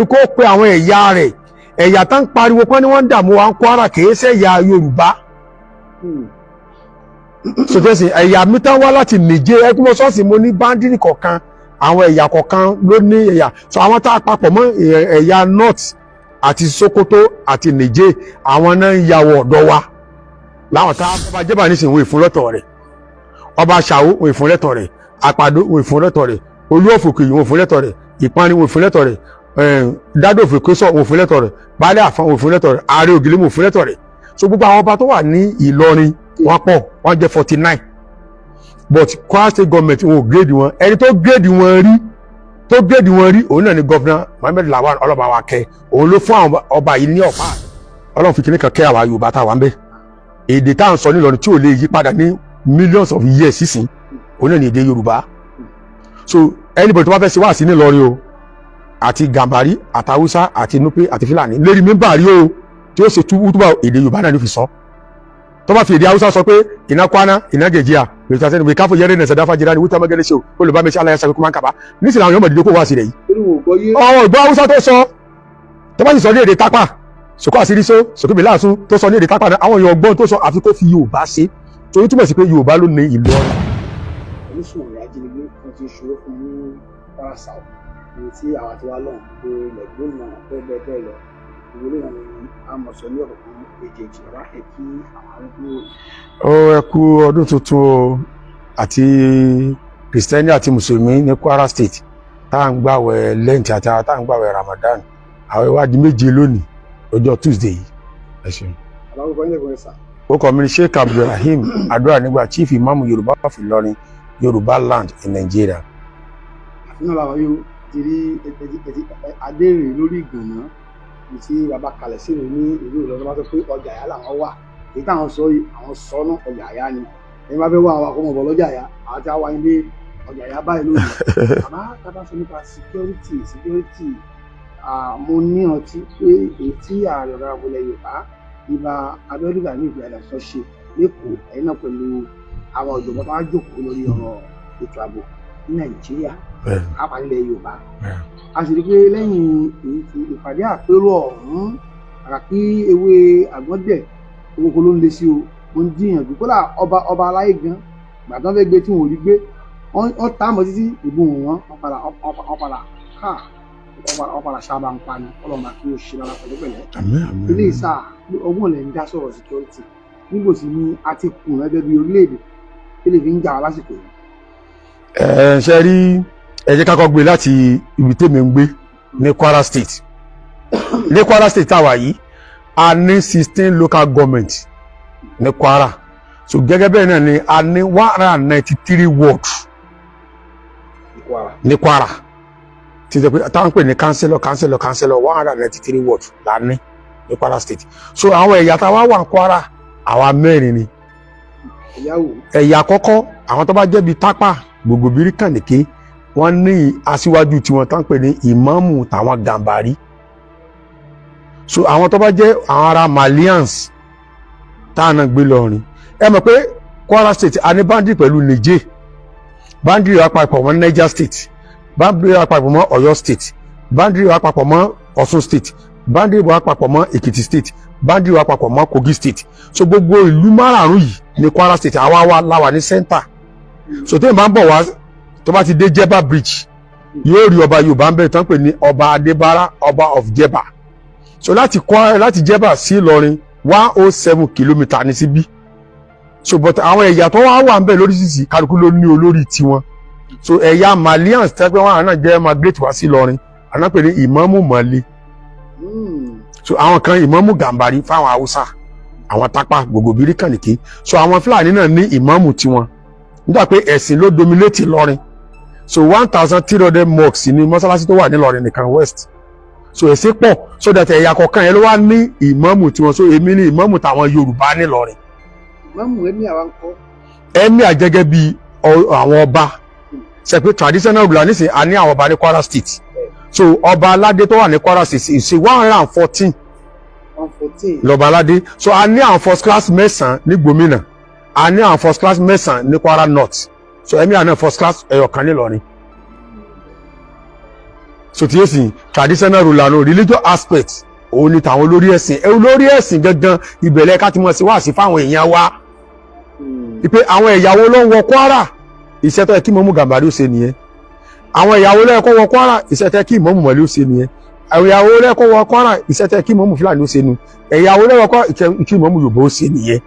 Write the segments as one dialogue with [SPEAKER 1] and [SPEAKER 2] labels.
[SPEAKER 1] kó pe àwọn ẹ̀yà rẹ̀ ẹ̀yà tán pariwo pọ́n ní wọ́n ń dààmú wa ń Kwara kìí ṣe ẹ̀yà Yorùbá sọtẹ́sì ẹ̀yà mi tán wá láti Niger ẹgbẹ́ sọ́ọ̀sì mo ní báńdírì kọ̀ọ̀kan àwọn ẹ̀yà kọ̀ọ̀kan ló ní ẹ̀yà so àwọn tá a papọ̀ mọ́ ẹ̀yà North àti Sokoto àti Niger àwọn náà ń yàwọ̀ ọ̀dọ́ wa láwọn tá ọba jẹ́bà nísìnyí wọ́n ìfúnlọ́tọ̀ rẹ̀ ọba Ṣàwó wọ́n ìfúnlẹ́tọ̀ rẹ̀ Àpàdó wọ́n ìfúnlẹ́tọ̀ rẹ̀ Olúòfòkè wọ́n ìfúnlẹ́tọ̀ rẹ̀ Ìpanrin wọ́n ìfúnlẹ́tọ̀ rẹ̀ Dádò Òfèkésọ̀ wọ́n ìfúnlẹ́tọ̀ rẹ̀ Baálé Àfọ̀n wọ́n ìfúnlẹ́tọ̀ rẹ̀ Ààrẹ Ògìlì wọ́n ìfúnlẹ́tọ̀ rẹ̀ so gbogbo àwọn ọba tó wà ní Ìlọrin wọ́n pọ̀ wọ́n jẹ́ 49 but Kwara State government wọn ò grade wọn ẹni tó grade wọn rí òun náà ni Governor Mohammed Lawan Ọlọ́bàwákẹ́ òun ló fún àwọn ọba yìí ní ọ̀pá Ọlọ́run fi kíní kan kẹ́ àwa Yorùbá tá a wà ń bẹ̀ èdè tá à ń sọ nílọrin tí ò lè yí padà ní millions of years sísìn òun náà ni èdè Yorùbá so anybody tó bá fẹ́ ṣe wá sí nílọrin o àti Gàmbàrí àti Haúsá àti Nupe àti Fúlàní lérí mímbà rí o tí ó ṣe túbà èdè Yorùbá náà ní fi sọ tó bá fi èdè Haúsá sọ pé iná Kwana iná Gèjìà gbèsè àti ẹnìwé káfọ yẹrẹ nẹsẹ dáfà jìnnà ní wúta mẹgẹrẹ ṣe o olùbámẹsẹ aláyàsá kókó máa ń kaba nísìnyí àwọn yọmọdé kó wá sí rẹ yìí ọwọ ìgbọ́ Haúsá tó sọ tó bá sì sọ ní èdè Tápà sòkò àṣírísó sòkò bìláàsún tó sọ ní èdè Tápà àwọn èèyàn ọgbọ́n tó sọ àfi kó fi Yorùbá ṣe torí túmọ̀ sí pé Yorùbá ló ní Ìlọrin.
[SPEAKER 2] oníṣòwò ajínigbé kan ti ṣòro fún ní Kwara South ní tí àwọn àti wá lọ́hùn pé lẹ́gbọ́n náà bẹ́ẹ̀ lọ ìwé náà ni àmọ̀sọ ní ọ̀pọ̀ èjèèjì ọ̀rá ẹ̀ kí àwọn arúgbó.
[SPEAKER 1] Ẹ kú ọdún tuntun o àti Kìrìsìtẹ́nì àti Mùsùlùmí ní Kwara State tá à ń gbàwẹ̀ lẹ́ǹtì àti tá à ń gbàwẹ̀ Ramadan àwọn ìwádìí méje lónìí lọ́jọ́ Tuesday yìí ẹ ṣeun.
[SPEAKER 2] àbáwọ̀ ilé ìwé sà.
[SPEAKER 1] ó kọ́ mi ní Sheikh Abdulrahim Adúrà nígbà Chief Imam Yorùbá of Ìlọrin Yorùbá land in Nigeria.
[SPEAKER 2] àfihàn làwọn yóò ti rí adéèrè lórí ìgànnà tí bàbá kalẹ̀ sínú ní ìlú Ìlọrin bá sọ pé ọjà àyà làwọn wà èyí táwọn sọ yìí àwọn sọ náà ọjà àyà ni ẹni bá fẹ́ wá àwọn akọ́mọ̀ bọ̀ lọ́jà àyà àwọn tí a wá ilé ọjà àyà báyìí lónìí àmọ́ tábà sọ nípa security mo ní ọtí pé èyí tí ààrẹ ọ̀gá abúlé Yorùbá Ìbà Abíọ́dún Gani Ìgbàdàsọ ṣe lẹ́kọ̀ọ́ ẹ̀yìn náà pẹ̀lú àwọn ọ̀jọ̀gbọ́n tó wá jókòó lórí ọ̀rọ̀ ètò ààbò ní Nàìjíríà àpàlẹ̀ Yorùbá a sì rí pé lẹ́yìn ìpàdé àpérò ọ̀hún àràkí ewé àgbọ̀ndẹ̀ owó ló ń le sí o ó ń jiyànjú kódà ọba aláyé gan gbàdán fẹ́ gbé tí wọn ò rí gbé wọ́n tá mọ́ títí ìbùn wọn wọ́n padà sábà ń pani ọlọ́mà kí o ṣe lára pẹ̀lẹ́pẹ̀lẹ́ ilé ìsà ọgbọ́n lẹ̀ ń dá sọ̀rọ̀ security nígbò tí ní a ti kù gẹ́gẹ́ bí orílẹ̀-èdè tí lè fi ń jà wá lásìkò yìí.
[SPEAKER 1] ṣe rí ẹ jẹ́ ká kọ́ gbé láti ibi tèmi ń gbé ní Kwara State ní Kwara State táwa yìí a ní 16 local government ní Kwara so gẹ́gẹ́ bẹ́ẹ̀ náà ni a ní 193 wards ní Kwara tí ṣe pé táwọn pè ní councillor 193 wards la ní Kwara State so àwọn ẹ̀yà táwa wà ní Kwara àwa mẹ́rin ni ẹ̀yà àkọ́kọ́ àwọn tó bá jẹ́ bíi Tápà Gbògbòbírí Kànìké wọ́n ní aṣíwájú tiwọn tán pè ní ìmáàmù tàwọn Gàmbàrí so àwọn tó bá jẹ́ àwọn ará Malians táwọn gbé lọrin ẹ mọ̀ pé Kwara State a ní báńdì pẹ̀lú Niger báńdì wà papọ̀ mọ́ Niger State báńdì wà papọ̀ mọ́ Ọ̀yọ́ State báńdì wà papọ̀ mọ́ Ọ̀ṣun State báńdì wà papọ̀ mọ́ Èkìtì State báńdì wà papọ̀ mọ́ Kogi State so gbogbo ìlú márààrún yìí ní Kwara State àwa wà láwà ní center so tó ń bá ń bọ̀ wá tó bá ti dé Jeba Bridge yóò rí ọba Yorùbá ń bẹ̀rẹ̀ tán pè ní ọba Adébárà ọba of Jeba so láti Jeba sí Ìlọrin 107 kìlómítà ní síbí so but àwọn ẹ̀yà tó wà ń bẹ̀ lóríṣiríṣi kálukú ló ní olórí tiwọn so ẹ̀yà Malians tẹ́gbẹ́ wọn àná jẹ́ migrate wá sí Ìlọrin àná pè ní ìmáàmù Mali so àwọn kan ìmáàmù Gàmbàrí fáwọn Haúsá àwọn Tápà Gbògbòbírí Kànìké so àwọn Fúlàní náà ní ìmáàmù tiwọn nígbà pé ẹ̀sìn ló dominate Ìlọrin so 1,300 mosques ní mọ́sálásí tó wà ní Ìlọrin nìkan west so ẹ̀sìn pọ̀ so that ẹ̀yà kọ̀ọ̀kan yẹn ló wá ní ìmáàmù tiwọn so èmi ní ìmáàmù tàwọn Yorùbá ní Ìlọrin.
[SPEAKER 2] ìmáàmù ẹ̀mí àwọn kọ́.
[SPEAKER 1] ẹ̀mí àjẹgẹ́ bí àwọn ọba ṣe pé traditional ruler nísìnyí a ní àwọn ọba ní Kwara State so ọba aládé tó wà ní Kwara State ṣe 114 lọ́ba aládé so a ní àwọn first class mẹ́sàn-án ní Gbòmìnà a ní àwọn first class mẹ́sàn-án ní Kwara North so ẹ̀mí àná first class ẹ̀yọ̀kan ní Ìlọrin so ti yéésì traditional ruler no religious aspect òun ni tàwọn olórí ẹ̀sìn olórí ẹ̀sìn gangan ìbẹ̀lẹ̀ ká ti mọ̀ sí wá sí fáwọn èèyàn wa pé àwọn ìyàwó ló ń wọ Kwara iṣẹ́ tó yẹ kí Ìmámù Gàmbàrí ó ṣe nìyẹn àwọn ìyàwó lẹ́ẹ̀kọ́ wọ Kwara iṣẹ́ tó yẹ kí Ìmámù Mọ̀lẹ́ ó ṣe nìyẹn àwọn ìyàwó lẹ́ẹ̀kọ́ wọ Kwara iṣẹ́ tó yẹ kí Ìmámù Fúlàní ó ṣe nu ìyàwó lẹ́ẹ̀kọ́ kí Ìmámù Yorùbá ó ṣe nìyẹn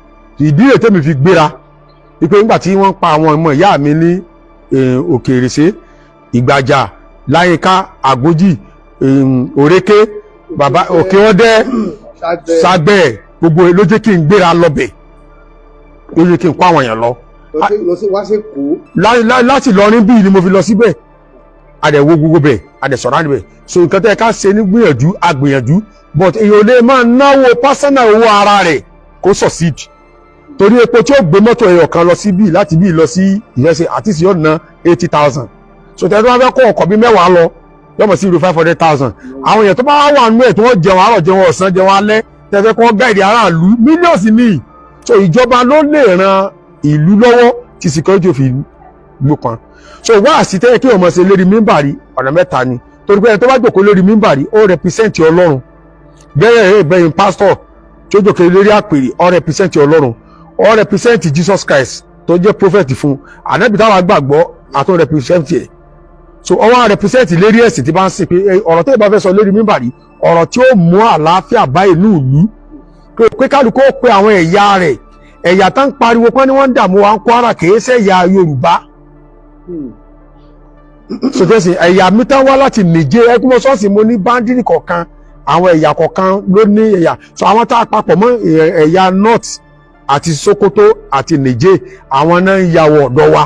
[SPEAKER 1] ìdí rẹ̀ tẹ́mi fi gbéra wípé nígbà tí wọ́n pa àwọn ọmọ ìyá mi ní Òkèrèsé Ìgbàjà Láyínká Àgójì Òréké bàbá Òkè Ọdẹ Ṣàgbẹ̀ gbogbo ló jẹ́ kí n gbéra lọ́bẹ̀ ló jẹ́ kí n kó àwọn èèyàn lọ.
[SPEAKER 2] wá sí kó.
[SPEAKER 1] láti Ìlọrin bíi ni mo fi lọ síbẹ̀ adẹ̀wò gbogbo bẹ̀ adẹ̀sọ̀rọ̀ àdìbẹ̀ so nǹkan tẹ́ ká ṣe ní gbìyànjú agbìyànjú but èèyàn lè máa náwó pásánà owó ara rẹ̀ kó succeed torí epo tí ó gbé mọ́tò ẹyọ kan lọ sí bíi láti bíi lọ sí ìrẹsì àti sí ọ̀nà 80,000 so tẹ́ tó bá fẹ́ kó ọkọ̀ bíi mẹ́wàá lọ yọmọ sí irú 500,000 àwọn èèyàn tó bá wà nínú ẹ̀ tí wọ́n jẹun àárọ̀ jẹun ọ̀sán jẹun alẹ́ tẹ́ fẹ́ kó wọ́n gáìdì aráàlú mílíọ̀sì míì so ìjọba ló lè ran ìlú lọ́wọ́ tí security fi gbópan so wá àsìtẹ́ kí ọmọ ṣe lérí mímbàrí ọ̀nà mẹ́ta ni torí pé ẹni tó bá jòkó lérí mímbàrí ó represent Ọlọ́run bẹ́ẹ̀ bẹ́ẹ̀ pastor tí ó jòkó lérí àpèrè ó represent Ọlọ́run ó represent Jesus Christ tó jẹ́ prophet fún ànábì táwa gbàgbọ́ àtún represent ẹ̀ so ó wá represent lérí ẹ̀sìn tí bá ń sìn pé ọ̀rọ̀ tó yẹ bá fẹ́ sọ lérí mímbàrí ọ̀rọ̀ tí ó mú àlàáfíà bá ìlú pé kálukú ó pe àwọn ẹ̀yà rẹ̀ ẹ̀yà tá ń pariwo pé ní wọ́n ń dààmú wa ń Kwara kìí ṣe ẹ̀yà Yorùbá so tẹ́sí ẹ̀yà mi tán wá láti Niger ẹkúnmọ́ ṣọ́ọ̀ṣì mo ní báńdírì kọ̀ọ̀kan àwọn ẹ̀yà kọ̀ọ̀kan ló ní ẹ̀yà so àwọn tá a papọ̀ mọ́ ẹ̀yà North àti Sokoto àti Niger àwọn náà ń yàwọ̀ ọ̀dọ́ wa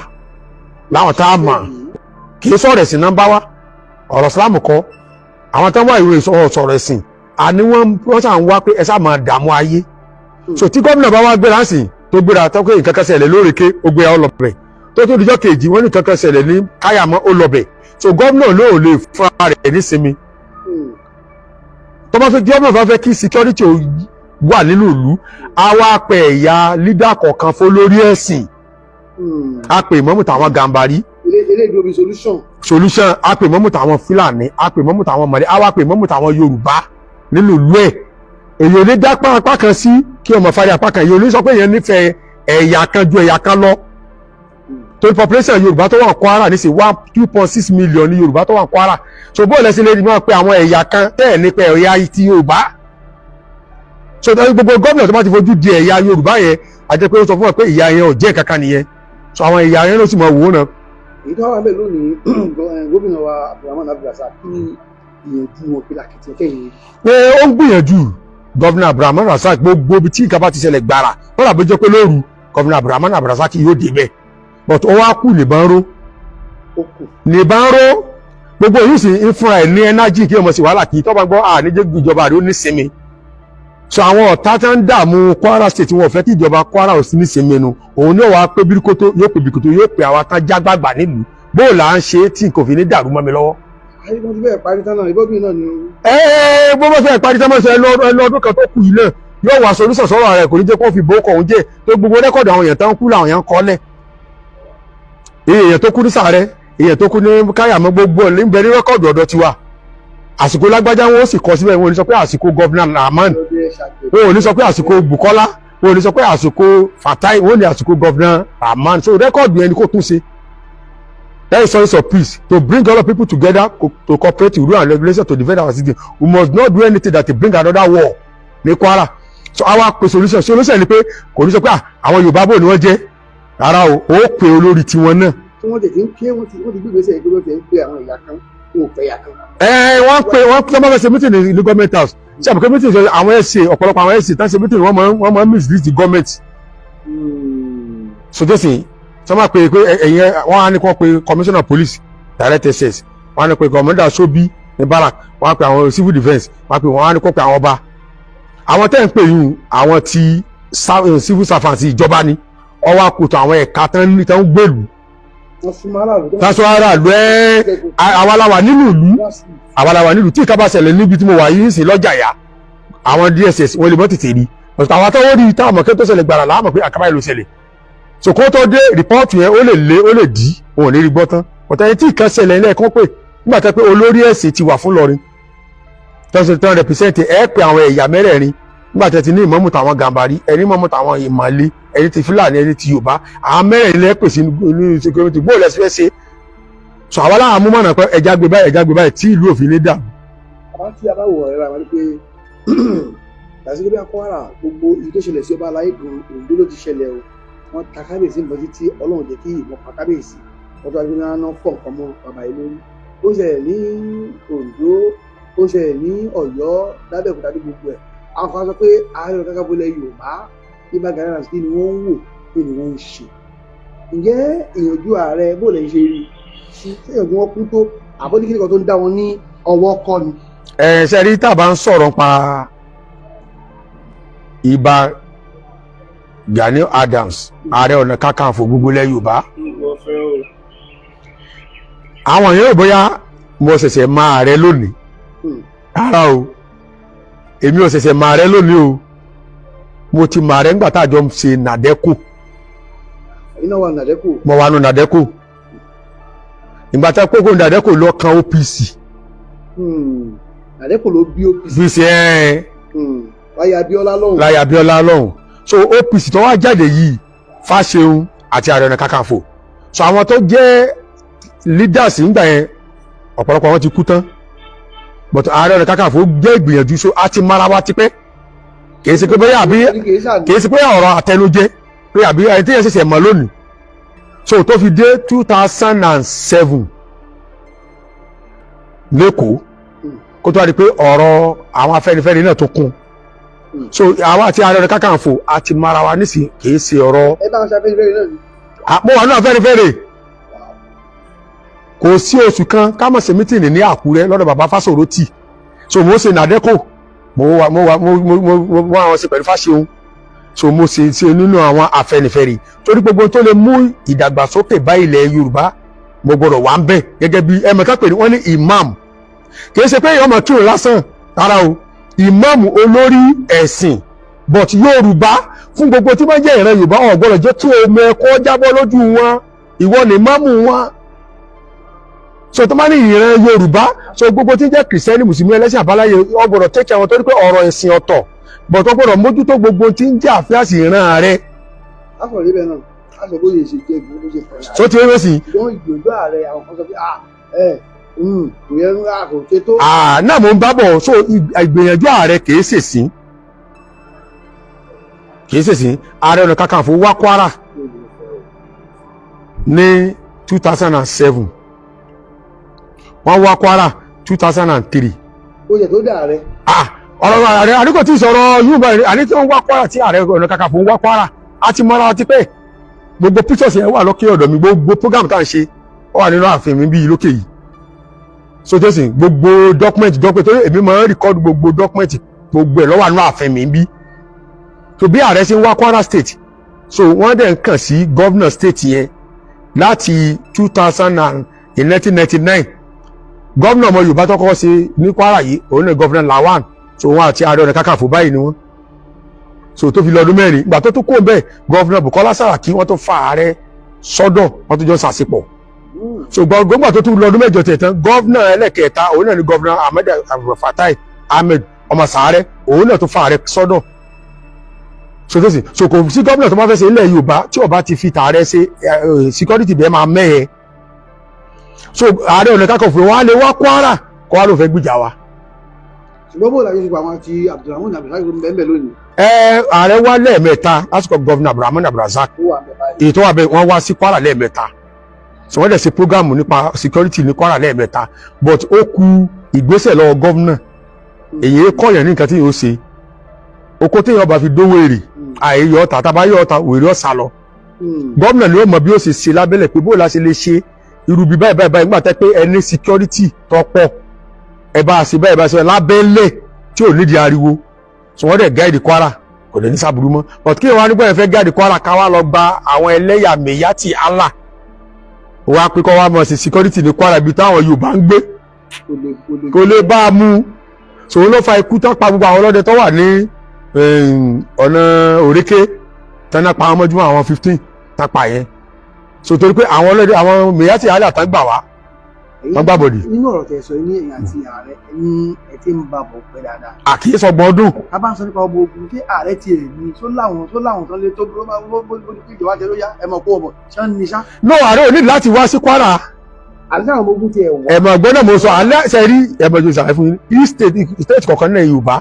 [SPEAKER 1] láwọn tá a mọ̀ kìí sọ̀rọ̀ ẹ̀sìn náà bá wa ọ̀rọ̀ Islam kọ́ àwọn tá wà ìwé sọ̀rọ̀ ẹ̀sìn àní wọ́n sàn wá pé ẹ sá máa dààmú ayé so tí gómìnà bá wá gbéra sí tó gbéra tó pé nǹkan kan ṣẹlẹ̀ lórèké ó gbéra ó lọ bẹ̀ tó tó dijọ́ kejì wọ́n ní nǹkan kan ṣẹlẹ̀ ní káyàmọ́ ó lọ bẹ̀ so gómìnà ló lè fúnra rẹ̀ nísinmi tó bá fẹ́ gómìnà bá fẹ́ kí security wà nínú ìlú á wá pẹ ẹ̀yà lídà kọ̀ọ̀kan fún lórí ẹ̀sìn á pè Ìmámù tàwọn Gàmbàrí solution á pè Ìmámù tàwọn Fúlàní á pè Ìmámù tàwọn Mọ̀lẹ́ á wá pè Ìmámù tàwọn Yorùbá nínú ìlú ẹ̀ èyí ò ní dá apá kan sí kí ọmọ fari apá kan èyí ò ní sọ pé èèyàn nífẹ̀ẹ́ ẹ̀yà kan ju ẹ̀yà kan lọ torí population Yorùbá tó wà Kwara ní sí 2.6 million ní Yorùbá tó wà Kwara so bóòlù ẹsẹ̀ lè rí máa pe àwọn ẹ̀yà kan tẹ́ẹ̀ nípa ẹ̀yà ti Yorùbá so gbogbo gómìnà tó bá ti fojú di ẹ̀yà Yorùbá yẹn àti pé ó sọ fún wọn pé ìyá yẹn ò jẹ́ kankan nìyẹn so àwọn ẹ̀yà yẹn ló sì máa wò ó náà.
[SPEAKER 2] èyí tó wà bẹ́ẹ̀ lónìí gómìnà wa Abdulrahman Abdulrasaq kí ni ìyànjú wọn pé làkìtì kẹ́yìn.
[SPEAKER 1] pé ó ń gbìyànjú gọ́vnà Abdulrahman Abdulrasaq gbogbo ibi tí nǹkan bá ti ṣẹlẹ̀ gbàrà wọ́n làbí jẹ́ pé lóru gọ́vnà Abdulrahman Abdulrasaq yóò débẹ̀ but ó wá kú nìbọn ró gbogbo èyí sì ń fúnra ẹ̀ ní ẹnájì kí ọmọ sí wàhálà kì í tọ́ bá gbọ́ àníjẹ́ ìjọba rẹ̀ ó ní sinmi so àwọn ọ̀tá tí wọ́n ń dààmú Kwara State wọn ò fẹ́ kí ìjọba Kwara ò sí ní sinmi nu òun náà wàá pé bíríkótó yóò pè bíríkótó yóò pè àwọn tán jágbàgbà nílùú bóòlù à ń ṣe tí nǹkan fi ní dàrú mọ́ mi lọ́wọ́.
[SPEAKER 2] ayé wọn ti bẹ́ẹ̀ parí tán náà ìbọ́bí náà ni.
[SPEAKER 1] gbogbo fẹ́ parí tán mọ́sẹ̀ ẹnu ọdún kan tó kù yìí náà yóò wá solúsọ̀ sọ́rọ̀ rẹ̀ kò ní jẹ́ kó fi bó kọ̀ òun jẹ́ tó gbogbo rẹ́kọ̀dù àwọn èèyàn tán kú làwọn èèyàn kọ́ lẹ̀ èèyàn tó kú ní Sàrẹ́ èèyàn tó kú ní Káyàmọ́ gbogbo ní bẹ ní rẹ́kọ̀dù ọ̀dọ̀ tiwa àsìkò lágbájá wọn ó sì kọ síbẹ̀ wọn ò ní sọ pé àsìkò gọ́vnà Rahman wọn ò ní sọ pé àsìkò Bukola wọn ò ní sọ pé àsìkò Fatai wọn ò ní àsìkò gọ́vnà Rahman so rẹ́kọ̀dù yẹn ni kò tún ṣe. That is source of peace to bring all of people together to cooperate with rule and regulation to defend our city. We must not do anything that will bring another war ní Kwara. So our solution ni pé kò ní sọ pé àwọn Yorùbá bò ní wọ́n jẹ́ rárá o ó pe olórí tiwọn náà.
[SPEAKER 2] tí wọ́n tètè ń pé wọ́n ti gbégbèsè ìgbé wọ́n ti ń pé àwọn ìyá kan wọn ò fẹ́ ìyá kan.
[SPEAKER 1] wọ́n tó bá fẹ́ ṣe meeting ní government house ṣé àbùkẹ́ meeting ṣe àwọn ẹ̀sìn ọ̀pọ̀lọpọ̀ àwọn ẹ̀sìn tán ṣe meeting wọ́n máa mislead the government. so jẹ́sìn sọ ma pe ẹ̀yin wọ́n á ní kó pe commissioner police direct SS wọ́n á ní pe commander sobi ní barak wọ́n á pe àwọn civil defence wọ́n á ní kó pe àwọn ọba àwọn tẹ́ ń pè yín àwọn ti civil servants ìjọba ni ọwọ́ àkótó àwọn ẹ̀ka tán ń gbèlú tásọ aráàlú àwàláwà nínú ìlú tí ìka bá ṣẹlẹ̀ níbi tí mo wà yìí sí lọ́jà yá àwọn DSS wọ́n lè mọ́ tètè rí ọ̀sán àwọn àtọwọ́ rí táwọn ọmọkẹ́ tó ṣẹlẹ̀ gbàrà láàmọ̀ pé àkàbà ìlú ṣẹlẹ̀ so kó tó dé rìpọ́ọ̀tù yẹn ó lè dí wọn ò ní rí gbọ́ tán ọ̀tá yẹn tí ìkan ṣẹlẹ̀ ilé ẹ̀kọ́ pé nígbà tó pé olórí ẹ̀sìn ti wà fún Ìlọrin tán represent ẹ pé àwọn ẹ̀yà mẹ́rẹ̀ẹ̀rin nígbà tó ti ní ìmáàmù tàwọn Gàmbàrí ẹni ìmáàmù tàwọn Ìmàlé ẹni ti Fúlàní ẹni ti Yorùbá àwọn mẹ́rẹ̀ẹ̀rin lẹ́ pèsè ní security bó lẹ́sí fẹ́ ṣe sọ àwọn aláwọ̀ amúmọ̀nà pé ẹja gbé báyìí tí ìlú òfin ní dà.
[SPEAKER 2] àwọn tí a bá wọ̀ ẹ́ra wọn ni pé lásìkò bí Kwara gbogbo ìlú tó ṣẹlẹ̀ sí ọba aláyé gan Oǹdó ló ti ṣẹlẹ̀ o wọ́n ta kábíyèsí nǹkan títí Ọlọ́run jẹ́ kí ìbọn pa kábíyèsí wọ́n tó wá gbé náà fọ̀ nǹkan mọ́ bàbá yìí lórí ó ṣẹlẹ̀ ní Oǹdó ó ṣẹlẹ̀ ní Ọ̀yọ́ lábẹ́òkúta ní gbogbo ẹ̀ àwọn kan sọ pé Ààrẹ Ọ̀nà Kakanfò ilẹ̀ Yorùbá Ìbà Gani Adams kí ni wọ́n ń wò kí ni wọ́n ń ṣe ǹjẹ́ ìyànjú ààrẹ bó lè ṣe rí sí ìyànjú wọn kú tó àbọ̀dí kíkọ́ tó ń dá wọn ní ọwọ́ kọ́ ni.
[SPEAKER 1] ṣe rí tá a bá ń sọ̀rọ̀ pa Ìbà Gani Adams Ààrẹ Ọ̀nà Kakanfò gbogbo ilẹ̀ Yorùbá àwọn yóò bóyá mo ṣẹ̀ṣẹ̀ máa ààrẹ lónìí rárá o èmi ò ṣẹ̀ṣẹ̀ máa ààrẹ lónìí o mo ti máa ààrẹ ńgbà tá a jọ ń ṣe nàdẹ́kù
[SPEAKER 2] iná wa nàdẹ́kù
[SPEAKER 1] mo wà nù nàdẹ́kù ìgbà tá a kókó nàdẹ́kù lọ kan OPC
[SPEAKER 2] nàdẹ́kù ló bí OPC
[SPEAKER 1] bí ṣe
[SPEAKER 2] láyé Abíọ́lá lọ́hùn
[SPEAKER 1] láyé Abíọ́lá lọ́hùn so OPC tó wá jáde yìí Fáṣẹ̀hùn àti Ààrẹ Ọ̀nà Kakanfò so àwọn tó jẹ́ leaders ńgbà yẹn ọ̀pọ̀lọpọ̀ wọn ti kú tán but Ààrẹ Ọ̀nà Kakanfò jẹ́ ìgbìyànjú so a ti mara wa tipẹ́ kìí ṣe pé bóyá àbí kìí ṣe pé ọ̀rọ̀ àtẹnujẹ pé àbí ẹni tí yẹn ṣẹ̀ṣẹ̀ mọ̀ lónìí so tó fi dé 2007 lẹ́kọ̀ọ́ kó tó wá di pé ọ̀rọ̀ àwọn Afẹ́nifẹ́re náà tó kún so àwọn àti Ààrẹ Ọ̀nà Kakanfò a ti mara wa nísìnyí kìí ṣe ọ̀rọ̀
[SPEAKER 2] ẹ bá wọn ṣe Afẹ́nifẹ́re náà ni.
[SPEAKER 1] àpò wà náà Afẹ́nifẹ́re kò sí oṣù kan ká mọ̀ ṣe mítìnì ní Àkúrẹ́ lọ́dọ̀ bàbá Fáṣọ̀rọ̀tì so mo ṣe nàdẹ́kò mo àwọn ṣe pẹ̀lú Fáṣẹ̀hùn so mo ṣe nínú àwọn Afẹ́nifẹ́re torí gbogbo tó lè mú ìdàgbàsókè bá ilẹ̀ Yorùbá mo gbọ́dọ̀ wà ń bẹ̀ gẹ́gẹ́ bí ẹ̀mẹ̀ká pè ní wọ́n ní imam kìí ṣe pé ọmọ kírun lásán rárá o imam olórí ẹ̀sìn but Yorùbá fún gbogbo tí wọ́n jẹ́ ìran Yorùbá ò gbọ́dọ̀ jẹ́ kí omi ẹ̀kọ́ jábọ́ lójú wọn ìwọ ni imamu wọn so tó máa ní ìran Yorùbá so gbogbo tí ń jẹ́ kìrìsìtẹ́nì mùsùlùmí ẹlẹ́sìn àbáláyé ó gbọ́dọ̀ tẹ́kẹ̀ àwọn torí pé ọ̀rọ̀ ẹ̀sìn ọ̀tọ̀ but ó gbọ́dọ̀ mójútó gbogbo tí ń jẹ́ àfíàsì ìran rẹ̀.
[SPEAKER 2] àfọ̀rí bẹ́ẹ̀ náà aṣọ bó lè ṣe jẹ́ ìgbìmọ̀ bó ṣe fẹ́.
[SPEAKER 1] tó ti rẹ́ sí.
[SPEAKER 2] ṣùgbọ́n ìgbìyànjú ààrẹ àwọn kan sọ pé kò yẹ kò ṣe tó.
[SPEAKER 1] náà mo ń bá bọ̀ so ìgbìyànjú ààrẹ kìí ṣèṣin Ààrẹ Ọ̀nà Kakanfò wá Kwara ní 2007 wọ́n wá Kwara 2003.
[SPEAKER 2] ó yẹ tó dà rẹ.
[SPEAKER 1] ọ̀rọ̀ ààrẹ àdínkù tí sọ̀rọ̀ Yorùbá àní tí wọ́n wá Kwara tí Ààrẹ Ọ̀nà Kakanfò wá Kwara a ti mọ́ra ti pẹ́ gbogbo pictures yẹn wà lókè ọ̀dọ̀ mi gbogbo program tá à ń ṣe ó wà nínú ààfin mi bíi lókè yìí so tó sì gbogbo document torí èmi máa ń record gbogbo document gbogbo ẹ̀ lọ́wọ́ nínú ààfin mi bí so bí ààrẹ ṣe ń wá Kwara state so wọ́n dẹ̀ ń kàn sí governor state yẹn láti 1999 gómìnà ọmọ Yorùbá tó kọ́kọ́ ṣe ní Kwara yìí òun náà gómìnà Lawan so wọn àti Ààrẹ Ọ̀nà Kakanfò báyìí ni wọ́n so tó fi lọ́dún mẹ́rin ìgbà tó tún kó bẹ́ẹ̀ gómìnà Bukola Saraki wọ́n tó fa ààrẹ sọ́dọ̀ wọ́n tó jọ ṣàṣepọ̀ so gbogbo tó tún lọ́dún mẹ́jọ tẹ̀ tán gómìnà ẹlẹ́kẹ̀ẹ́ta òun náà ni gómìnà Ahmed Fatai Ahmed ọmọ Sàárẹ̀ òun náà tó fa ààrẹ sọ́dọ̀ so tó sì so kò sí gómìnà tó máa fẹ́ ṣe ilẹ̀ Yorùbá tí ó bá ti fi tààrẹ ṣe security bẹ́ẹ̀ máa mẹ́ẹ̀ so Ààrẹ Ọ̀nà Kakanfò wọn á lè wá Kwara kó wá ló fẹ́ gbìjà wa.
[SPEAKER 2] ṣùgbọ́n bó láyé ṣùgbọ́n àwọn ti Abdulrahman Abdulrasaq ló ń bẹ́ẹ̀ lónìí.
[SPEAKER 1] Ààrẹ wá lẹ́ẹ̀mẹ́ta lásìkò gọ́vnà Abdulrahman Abdulrasaq èyí tó wà bẹ́ẹ̀ wọ́n wá sí Kwara lẹ́ẹ̀mẹ́ta so wọ́n dẹ̀ ṣe programu nípa security ní Kwara lẹ́ẹ̀mẹ́ta but ó kù ìgbésẹ̀ lọ́wọ́ gọ́vnà èyí kọ̀yàn ní nǹkan tí yóò ṣe oko tí yóò bá fi dówó èrè àìyọ ọ̀tà tàbá yọ ọ̀tà wèrè ọ̀sà lọ gọ́vnà ni ó mọ bí ó ṣe ṣe lábẹ́lẹ̀ pé bó la ṣe lè ṣe irú bí báyìí nígbà tẹ́ pé ẹni security tọ́pọ̀ ẹ bá ṣe báyìí ṣe lábẹ́lẹ̀ tí ò nídìí ariwo so wọ́n dẹ̀ gáìdì Kwara kò dẹ̀ ní sábúrú mọ́ but kí wọ́n á nígbà yẹn fẹ́ gáìdì Kwara ká wá lọ gba àwọn ẹlẹ́yàmẹ̀yà tí Allah wá pé kọ́ wá mọ̀ sí security ní Kwara ibi táwọn Yorùbá ń gbé kò lè bá a mú so ló fa ikú tán pa gbogbo àwọn ọlọ́dẹ tó wà ní ọ̀nà Òrékè tán pa àwọn mọ́júmọ́ àwọn 15 tán pa yẹn so torí pé àwọn ọlọ́dẹ àwọn mẹ̀yà tí Allah tán gbà wá wọ́n gbà bọ̀dì.
[SPEAKER 2] nínú ọ̀rọ̀ tẹ̀ sọ ní ẹ̀yìn àti ààrẹ ní ẹ ti ń bá bọ̀ pẹ́ dáadáa.
[SPEAKER 1] àkíyèsí ọgbọ̀n ọdún.
[SPEAKER 2] a bá ń sọ nípa ọmọ ogun kí ààrẹ tiẹ̀ ní tó láwọn tó lé tó bó ìjọba jẹ ló yá ẹ mọ̀ kó ọmọ ṣá ń ní ṣá.
[SPEAKER 1] no ààrẹ ò ní láti wá sí Kwara.
[SPEAKER 2] àti àwọn ọmọ ogun tiẹ̀ wọ̀.
[SPEAKER 1] ẹ̀mọ̀ gbọ́dọ̀ mo sọ alẹ́ ṣe rí ẹ̀mọ̀ jù sàlẹ̀ fún yín state kọ̀ọ̀kan náà Yorùbá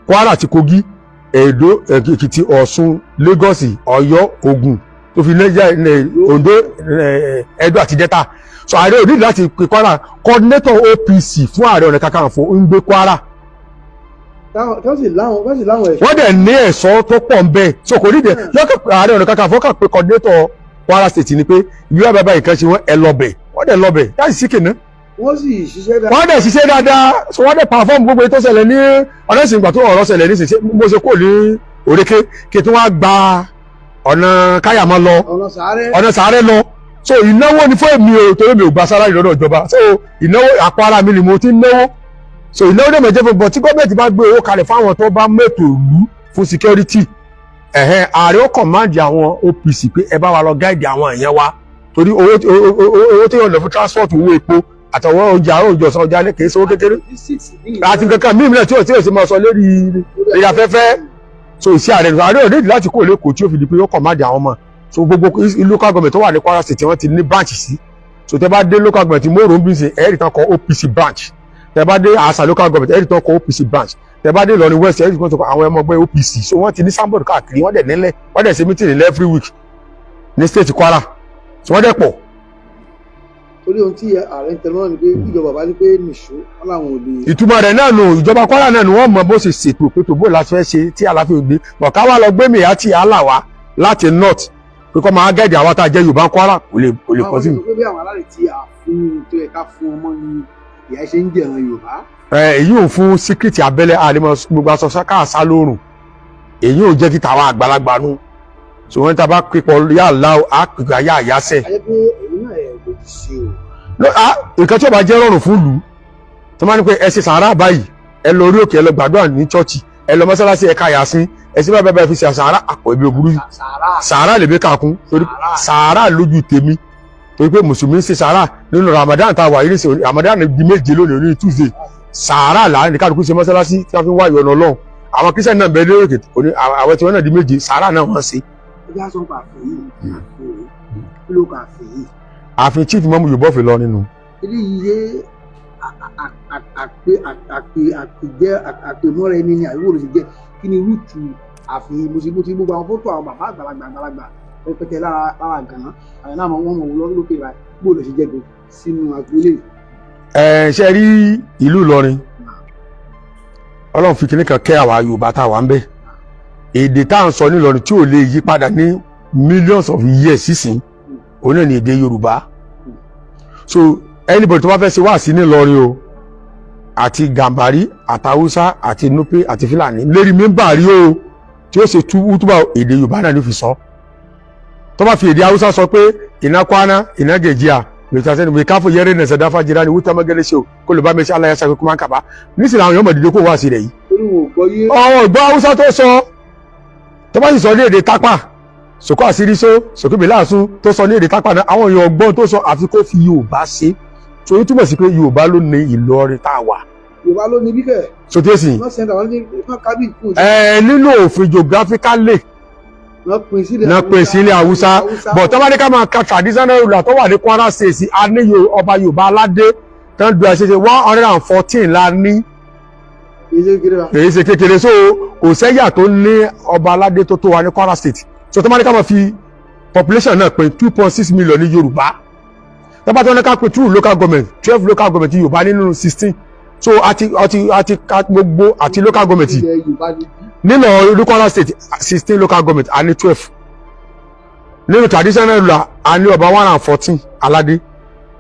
[SPEAKER 1] Kwara àti Kogi Èdó Èkìtì Ọ̀ṣun Lagos Ọ̀yọ́ Ògùn tó fi Ondo Ẹdó àti Delta so ààrẹ ò ní láti pe Kwara coordinator OPC fún Ààrẹ Ọ̀nà Kakanfò ń gbé Kwara.
[SPEAKER 2] wọ́n sì láwọn ẹ̀ṣọ́.
[SPEAKER 1] wọ́n dẹ̀ ní ẹ̀ṣọ́ tó pọ̀ ń bẹ́ẹ̀ so kò nídìí lọ́kàn Ààrẹ Ọ̀nà Kakanfò kàn pé coordinator Kwara state ni pé ìlú àbábá nǹkan ṣe wọ́n ẹ lọ́bẹ̀ wọ́n dẹ̀ lọ́bẹ̀ láti sí kìnnà.
[SPEAKER 2] wọ́n sì ṣiṣẹ́ dáadáa.
[SPEAKER 1] wọ́n dẹ̀ ṣiṣẹ́ dáadáa so wọ́n dẹ̀ perform gbogbo ètò ṣẹlẹ̀ ní ọ̀rẹ́sìn ìgbà tó ọ̀rọ̀ ṣẹlẹ̀ ní ṣiṣẹ́ mo ṣe kó ní òrékè kí tí wọ́n á gba ọ̀nà káyàmọ́ lọ ọ̀nà sàárẹ̀ lọ so ìnáwó ni fún èmi o torí mi ò gba sálárì lọ́dọ̀ ìjọba so ìnáwó àpò ara mi ni mo ti ń náwó so ìnáwó dẹ̀ mẹ́jẹ́ fún bọ̀ tí gọ́ọ̀mẹ̀ntì bá gbé owó kalẹ̀ fáwọn tó bá mẹ́tò ìlú fún security ààrẹ ó kọ̀máǹdì àwọn OPC pé ẹ bá wa lọ gáìdì àwọn èèyàn wa torí owó tí yóò lọ fún transport owó epo àtàwọn oúnjẹ àárọ̀ òjò ọ̀sán ọjà kìí ṣe owó kékeré àti kankan mímìlẹ̀ tí ò ṣe máa sọ lérí afẹ́fẹ́ so ìṣe ààrẹ ò nídìí láti kó lẹ́kọ̀ọ́ tí ó fi di pé ó kọ̀máǹdì àwọn ọmọ so gbogbo local government tó wà ní Kwara State wọ́n ti ní branch sí so tẹ bá dé local government Moro Mbise ẹ̀rì tán kọ OPC branch tẹ bá dé Asa local government ẹ̀rì tán kọ OPC branch tẹ bá dé Ìlọrin West ẹ̀rì tán kọ àwọn ọmọ ẹgbẹ́ OPC so wọ́n ti ní sábọ̀dù káàkiri wọ́n dẹ̀ nílẹ̀ wọ́n dẹ̀ ṣe meeting every week ní state Kwara so wọ́n dẹ̀ pọ̀.
[SPEAKER 2] torí ohun tí ààrẹ ń tẹnu náà ni pé ìjọba bá ní pé nìṣó wọn làwọn ò lè.
[SPEAKER 1] ìtumọ̀ rẹ̀ náà nù ìjọba Kwara náà ni wọ́n mọ bó ṣe ṣètò pé tó bó la fẹ́ ṣe tí àlàáfíà gbé bọ̀ ká wá lọ gbé mi àti àlà wá láti north pé kọ́ máa gẹ́gẹ́ àwọn tá a jẹ́ Yorùbá Kwara kò lè pọ̀ sí mi.
[SPEAKER 2] àwọn ọmọ aláàrẹ tí a fún tó yẹ ká fún ọmọ ni ìyá ṣe ń jẹ̀ràn Yorùbá.
[SPEAKER 1] èyí ò fún síkírìtì abẹ́lé àdèmọ̀ gbogbo aṣọ káàsá lóòrùn èyí ò jẹ́ kí tàwa àgbàlagbà nù so wọ́n ta bá pípọ̀ yà láò á pìgbà yà àyàsẹ̀.
[SPEAKER 2] ayé pé èyí náà ẹ̀ ló ti ṣe o.
[SPEAKER 1] nǹkan tí ó bá jẹ́ rọrùn fún ìlú tó máa ní pé ẹ ṣe sàárà báyìí ẹ lọ orí òkè ẹ lọ gbàdúrà ní chọ́ọ̀chì ẹ lọ mọ́sálásí ẹ ká yàsín ẹ sì bá fi ṣe sàárà àpò ẹbí òbúrú sàárà lè bí kàkún torí sàárà lójú tèmi torí pé mùsùlùmí ń ṣe sàárà nínú Ramadan tá a wà yìí ṣe Ramadan di méje lónìí ní Tuesday sàárà là ní kálukú ṣe mọ́sálásí tí wọ́n fi ń wá ìyọ̀nà Ọlọ́run àwọn kírísítẹ́nì náà bẹ̀rẹ̀ lórí òkè àwọn tí wọ́n náà di méje sàárà náà wọ́n ṣe.
[SPEAKER 2] ẹgbẹ́ aṣọ pa àfẹ́ yìí kí ló kà àfẹ́ yìí.
[SPEAKER 1] ààfin chief mọ́mú Yorùbá fi lọ nínú.
[SPEAKER 2] eléyìí yé àpèmọ́ra ẹni ni àríwó ló ṣe jẹ́ kí ni rúùtù àfihàn mo ti gbogbo àwọn fótó àwọn bàbá àgbàlagbà pẹpẹtẹ lára gànà àwọn náà wọn mọ wọn lókè rà gbọ́dọ̀ ṣe jẹ gan sínú agboolé.
[SPEAKER 1] ṣe rí ìlú Ìlọrin Ọlọ́run fi kíní kan kẹ́ àwa Yorùbá tá a wà ń bẹ èdè tá à ń sọ ní Ìlọrin tí ò lè yí padà ní millions of years sísìn òun náà ní èdè Yorùbá so anybody tó bá fẹ́ ṣe wá sí ní Ìlọrin o àti Gàmbàrí àtàwùsá àti Nupe àti Fúlàní lérí mímbàrí o tí ó ṣe túbà èdè Yorùbá náà ní fi sọ tó bá fi èdè Haúsá sọ pé iná kwana iná gèjìá lòtí sẹ́ni wí káfọ́ yẹ́rẹ́ nẹ̀sẹ̀ dáfà jìrá ni wúta mọ́gẹ́lẹ́ ṣe o kó lè bá mi ṣe aláyàṣà kó máa ń kàbá nísìnyí àwọn èèyàn mọ̀ dídé kó wá sí rẹ̀ yìí. ọ̀hún ìgbọ́ Haúsá tó sọ tó bá sì sọ ní èdè tápà sòkó àṣírísó sòkó bèláàsú tó sọ ní èdè tápà náà àwọn èèyàn ọgbọ́n tó sọ àfi kó fi Yorùbá ṣe so yìí túmọ̀ sí pé Yorùbá ló ní Ìlọrin tá a wà.
[SPEAKER 2] Yorùbá ló ní bíbẹ̀.
[SPEAKER 1] so tí èsì nínú òfin geographically náà pín sílẹ̀ Haúsá bọ̀ tó bá ní ká máa ka traditional ruler tó wà ní Kwara State a ní ọba Yorùbá aládé tó ń du àṣẹṣe 114 la ní èyí ṣe kékeré so kò sẹ́yà tó ní ọba aládé tó tó wà ní Kwara State so tó bá ní ká máa fi population náà pín 2.6 million ní Yorùbá tó bá tó ní ká pín 2 local government 12 local government Yorùbá nínú 16 so àti gbogbo àti local government nínú Kwara State 16 local government a ní 12 nínú traditional ruler a ní ọba 114 aládé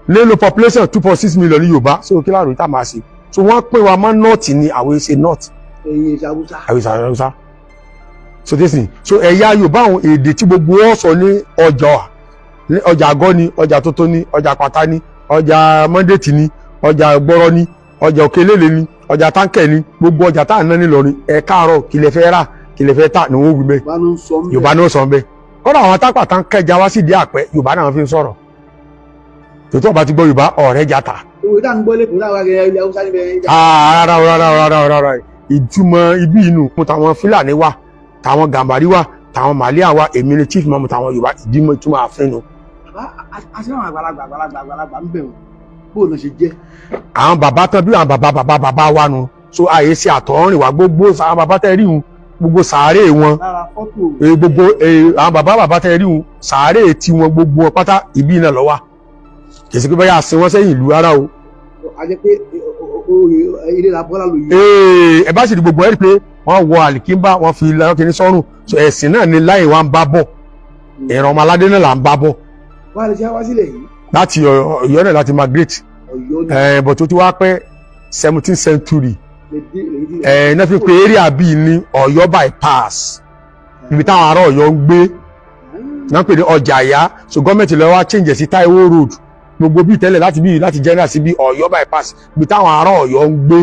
[SPEAKER 1] nínú population 2.6 million ní Yorùbá so kí láàrú ìta máa ṣe so wọ́n pín wa mọ́ north ní àwọn èsè north àwọn èsè Haúsá so tẹ́sí so ẹ̀yà Yorùbá àwọn èdè tí gbogbo wọn sọ ní ọjà àgọ́ ni ọjà tuntun ni ọjà pàtà ni ọjà mọ́ndéètì ni ọjà gbọ́rọ́ ni ọjà òkèlélè ni ọjà táǹkẹ̀ ni gbogbo ọjà tá à ń ná nílọrin ẹ káàárọ̀ kí lẹ fẹ́ rà kí lẹ fẹ́ tà ní wọ́n wí bẹ́ẹ̀ Yorùbá náà sọ bẹ́ẹ̀ kọ́dọ̀ àwọn tápà táǹkẹ̀ já wá sí ìdí àpẹ Yorùbá náà fi ń sọ̀rọ̀ tòótọ́ ọba ti gbọ́ Yorùbá ọ̀rẹ́ jata
[SPEAKER 2] owó ìdá ń gbọ́ lẹ́kùn láwọn agẹrẹ ilẹ̀ haúsá níbẹ̀.
[SPEAKER 1] rárá ìtumọ̀ ibi inú kún táwọn Fúlàní wà táwọn Gàmbàrí wà táwọn Màlíà wà èmi ni chief mọ́mù táwọn Yorùbá ìtumọ̀ àfin nu.
[SPEAKER 2] àti àwọn àgbàlagbà ń bẹ̀rù bóun ló ṣe jẹ́.
[SPEAKER 1] àwọn bàbá tán bí àwọn bàbá wa nu so àyè ṣe àtọ̀rìn wá gbogbo àwọn bàbá tẹ́ rí wọn gbogbo sàárè wọn gbogbo àwọn bàbá tẹ́ rí wọn sàárè tí wọn gbogbo wọn pátá ibi náà lọ wà kì í ṣe pé báyà sin wọn sẹ́yìn ìlú ara o.
[SPEAKER 2] a jẹ́ pé ilé la bọ́lá lóye.
[SPEAKER 1] ẹ bá sì di gbogbo ẹ rí pé wọ́n wọ àlìkínbá wọ́n fi lọ́kìnní sọ́rùn so ẹ̀sìn náà ni láyé wa ń bá bọ̀ ìran ọmọ aládé náà là ń bá bọ̀.
[SPEAKER 2] wọ́n á lè ṣe wá sílẹ̀ yìí.
[SPEAKER 1] láti Ọ̀yọ́ náà láti migrate bọ̀ tó ti wá pẹ́ 17th century náà fi pé area bíi ní Ọ̀yọ́ bypass ibi táwọn ará Ọ̀yọ́ ń gbé náà pè ní ọjà àyá so gọ́ọ̀mẹ̀ntì lọ́wọ́ change sí Taiwo road gbogbo bíi tẹ́lẹ̀ láti general sí bíi Ọ̀yọ́ bypass ibi táwọn ará Ọ̀yọ́ ń gbé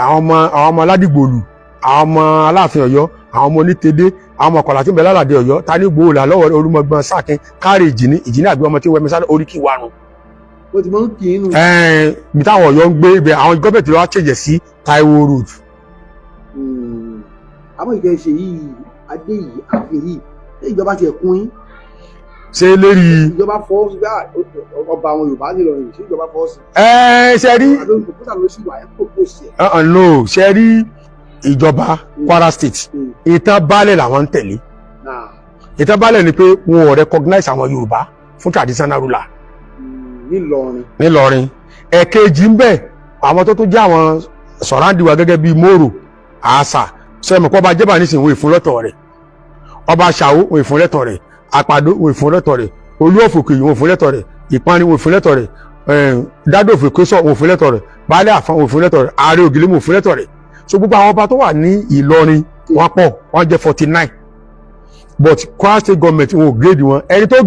[SPEAKER 1] àwọn ọmọ Ládìgbòlù àwọn ọmọ Aláàfin Ọ̀yọ́ àwọn ọmọ Onítẹ̀dé àwọn ọmọ Ọ̀kọ̀lá tí ń bẹ lálàdé Ọ̀yọ́ ta ní gbòòlà lọ́wọ́ Olúmọgbọ́n Sákin káàrí ìjìní àgbẹ̀ ọmọ tí wẹ́mi sáré orí kí wà nù.
[SPEAKER 2] ó ti mọ ń kì í nù.
[SPEAKER 1] ibi táwọn Ọ̀yọ́ ń gbé ibẹ̀ àwọn gọ́ọ̀mẹ̀ntì lọ́wọ́ change sí Taiwo road.
[SPEAKER 2] àwọn ìkẹ́ ṣe yìí adé yìí àfin yìí ṣé ìjọba ti ẹ̀kún yín.
[SPEAKER 1] ṣé lérí.
[SPEAKER 2] ìjọba fọwọ́ sí ọba àwọn Yorùbá nílò rẹ̀ ṣé ìjọba fọwọ́ sí.
[SPEAKER 1] ṣe rí.
[SPEAKER 2] àdókòtà ló sì wà ẹ̀ kó sí
[SPEAKER 1] ẹ̀. no ṣe rí ìjọba Kwara State ìtàn baálẹ̀ làwọn ń tẹ̀lé ìtàn baálẹ̀ ni pé wọn ò recognize àwọn Yorùbá fún traditional ruler. Nílọrin ẹ̀kejì ń bẹ àwọn tó tún jẹ́ àwọn sọ̀ráǹdìwà gẹ́gẹ́ bíi Mòrò Àṣà sẹ́mi kọ́ ọba jẹ́bà nísìnyí wọ́n ìfúnlọ́tọ̀ rẹ̀ ọba Ṣàwó wọ́n ìfúnlẹ́tọ̀ rẹ̀ Àpàdó wọ́n ìfúnlẹ́tọ̀ rẹ̀ Olúòfòkè wọ́n ìfúnlẹ́tọ̀ rẹ̀ Ìpanrin wọ́n ìfúnlẹ́tọ̀ rẹ̀ Dádòfè Késọ̀ wọ́n ìfúnlẹ́tọ̀ rẹ̀ Baálẹ̀ Àfọ̀n wọ́n ìfúnlẹ́tọ̀ rẹ̀ Ààrẹ Ògìlì wọ́n ìfúnlẹ́tọ̀ rẹ̀ so gbogbo àwọn ọba tó wà ní Ìlọrin wọ́n pọ̀ wọ́n jẹ́ 49 but Kwara State government wọn ò grade wọn ẹni tó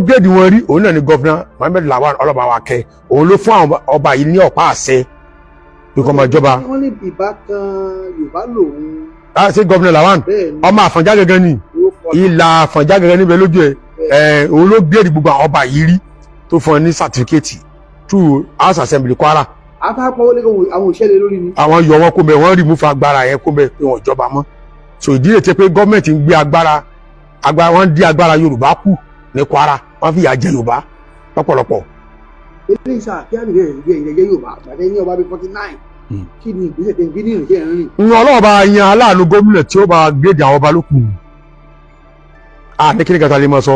[SPEAKER 1] grade wọn rí òun náà ni Governor Mohammed Lawan Ọlọ́bàwákẹ́ òun ló fún àwọn ọba yìí ní ọ̀pá àṣẹ bí kò máa jọba.
[SPEAKER 2] wọ́n ní ìbátan Yorùbá lòun.
[SPEAKER 1] ṣé Governor Lawan ọmọ Àfọ̀njá gẹ́gẹ́ ni ìlà Àfọ̀njá gẹ́gẹ́ níbẹ̀ lójú ẹ̀ òun ló grade gbogbo àwọn ọba yìí rí tó fún ọ ní certificate through House Assembly Kwara.
[SPEAKER 2] àtàkùn wọlé àwọn òṣèlè lórí ni.
[SPEAKER 1] àwọn yọ wọn kó bẹ wọn rí mú fún agbára yẹn kó bẹ pé wọn jọba mọ́ so ìdílé tẹ pé gọọmenti ń gbé agbára wọn dí agbára Yorùbá kù ní Kwara wọn fìyà jẹ Yorùbá lọ́pọ̀lọpọ̀.
[SPEAKER 2] ilé iṣẹ́ àkíyàn ìrẹ̀jẹ̀ Yorùbá àgbàdé ní ọba bíi 49 kí ni ìgbésẹ̀ tẹ̀ ń gbé ní ìrìnjẹ́ ìrìn.
[SPEAKER 1] Ọlọ́ọ̀bá yan aláàánú gómìnà tí ó bá grédì àwọn ọba ló kù. ní kíni kàtà lè mọ sọ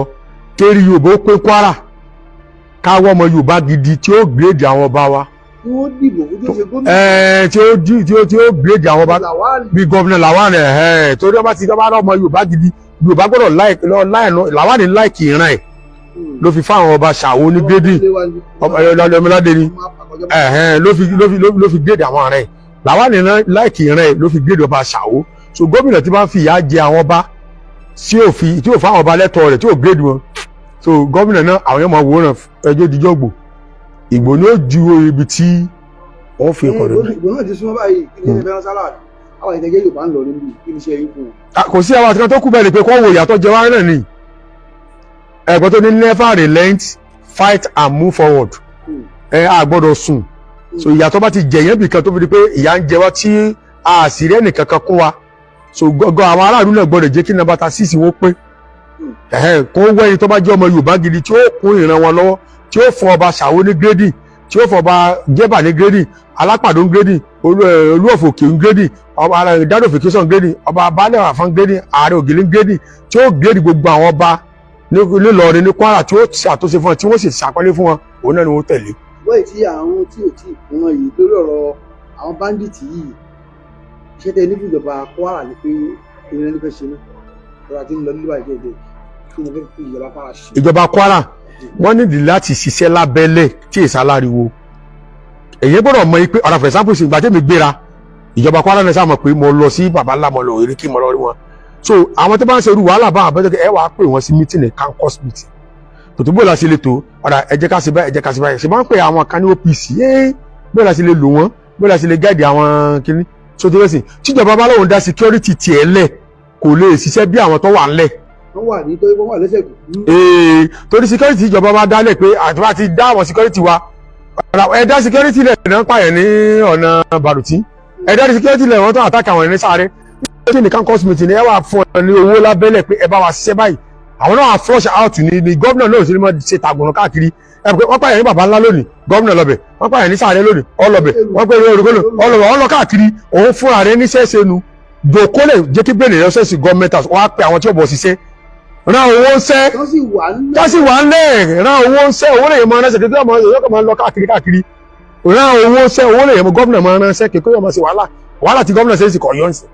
[SPEAKER 1] kérí Yorùbá ó pé Kwara káwọ́ ọmọ Yorùbá gidi tí ó grédì àwọn ọba wa.
[SPEAKER 2] tí wọ́n dìbò kó tó ṣe gómìnà.
[SPEAKER 1] tí ó grédì àwọn ọba bíi gómìnà Lawan torí ọba ti ọba ọmọ Yorùbá gidi Yorùbá gbọ́dọ̀ Lawan ní láìkì ìran ẹ̀ ló fi fáwọn ọba Ṣàwó ní grédì ọmọládé ni ló fi grédì àwọn ará ẹ̀ Lawan ní láìkì ìran ẹ̀ ló fi grédì ọba Ṣàwó so gómìnà tí bá ń fi ìyà jẹ àwọn ọba tí ò fáwọn ọba lẹ́tọ̀ọ́ rẹ̀ tí ò grédì wọn so gómìnà náà àwọn yẹn máa wòran ẹjọ́ díjọ́ gbò Ìgbò ní ó ju ibi tí wọ́n fi ẹ̀kọ́ rẹ̀.
[SPEAKER 2] Ìgbò náà ti súnmọ́ báyìí kí ni ẹ̀fẹ́ sálàd àwọn ìtẹ̀jẹ́ Yorùbá ń lọ níbi kí ni iṣẹ́ yìí fún wọn.
[SPEAKER 1] kò sí àwọn àtìkan tó kú bẹ́ẹ̀ ni pé kó wo ìyàtọ̀ jẹ wá náà ni ẹ̀kọ́ tó ní never relent fight and move forward a gbọ́dọ̀ sùn so ìyàtọ̀ bá ti jẹ̀yẹ́ bìkan tó fi di pé ìyà ń jẹ wá tí a sì rẹ́ nìkan kan kún wa so gọ́gọ́ àwọn aráàlú náà gbọ́dọ̀ jẹ́ kí nàbàtà sísì wọ́n pé kó wẹ́ni tó bá jẹ́ ọmọ Yorùbá gidi tí ó kún ìran wọn lọ́wọ́ tí ó fún ọba Ṣàwó ní gírèdì tí ó fún ọba Jẹ́bà ní gírèdì Alápàdó ní gírèdì Olúòfòkè ní gírèdì ọba Dádòfè Késọ̀ ní gírèdì ọba Baálẹ̀ Àfọ̀n ní gírèdì Ààrẹ Ògìlì ní gírèdì tí ó gírèdì gbogbo àwọn ọba nílọrin ní Kwara tí ó ṣàtúnṣe fún wọn tí wọ́n sì ṣàpọ́nlé fún wọn òun náà ni wọ́n tẹ̀lé.
[SPEAKER 2] wọ́n ti àwọn tí ò tí ì kún wọn yìí lórí ọ̀rọ̀ àwọn báńdíìtì yìí iṣẹ́ tẹ níbi ìjọba Kwara ni pé ìrìn ẹni fẹ́ ṣe náà ọ̀rọ̀ àti ńlọ nílùú àìjẹ́ ìjẹ́ kí ni fẹ́ fi ìjọba Kwara ṣe.
[SPEAKER 1] ìjọba Kwara wọ́n nídìí láti ṣiṣẹ́ lábẹ́lẹ̀ tí èsà láriwo èyí gbọ́dọ̀ mọ pé ọ̀rọ̀ for example ìgbà tẹ́mi gbéra ìjọba Kwara náà sáà mọ̀ pé mo lọ sí baba ńlá mo lọ èrè kí mo lọ rí wọn so àwọn tó bá ń ṣe irú wàhálà bá àbẹ́tẹ̀ ẹ wàá pè wọ́n sí meeting ní campus meeting tòtò bóyá ṣe lè tó ọ̀rọ̀ ẹ jẹ́ ká ṣe báyìí ẹ jẹ́ ká ṣe báyìí ṣe máa ń pè àwọn kan ní OPC bóyá ṣe lè lò wọ́n bóyá ṣe lè gáàdì àwọn kìíní so tó lẹ́sìn tíjọba bá lóun dá security tiẹ̀ lẹ̀ kò lè ṣiṣẹ́ bí àwọn tó wà ńlẹ̀
[SPEAKER 2] wọ́n wà ní tó wọ́n wà lẹ́sẹ̀ kù.
[SPEAKER 1] Torí security ìjọba máa dálẹ̀ pé àtúbà ti dá àwọn security wa ẹ̀dá security lẹ̀ náà pààyàn ní ọ̀nà Bàrùtí ẹ̀dá security lẹ̀ wọ́n tó àtàkì àwọn ẹ̀rẹ́ sáré kí nìkan cosmate ni ẹ wà fún ọ ní owó lábẹ́lẹ̀ pé ẹ bá wa ṣiṣẹ́ báyìí àwọn náà flush out ní gómìnà náà òṣèlú mọ́ ṣe tàgbọ̀nà káàkiri ẹ pé wọ́n pààyàn ní bàbá ńlá lónìí gómìnà lọ́bẹ̀ wọ́n pààyàn ní sáré lónìí ọlọ́bẹ̀ wọ́n pè ní orúkọ ọlọ́bẹ̀ ọlọ́ káàkiri òun fúnra rẹ̀ níṣẹ́ ṣe nu dòkólẹ̀ jẹ́ kí bẹ́ẹ̀ lè ṣẹ́sì gọ́ọ̀mẹ́ntà wọ́n á pe àwọn tí ó bọ̀ ṣiṣẹ́ rán owó ń ṣẹ́ tọ́sí wà ń lẹ̀ rán owó ń ṣẹ́ owó lè mọ ránṣẹ́ kékeré ọmọ yóò máa lọ káàkiri rán owó ń ṣẹ́ owó lè mọ gómìnà máa ránṣẹ́ kékeré ọmọ sí wàhálà tí gómìnà ṣe é sì kọ̀ yọ̀ ń sìn.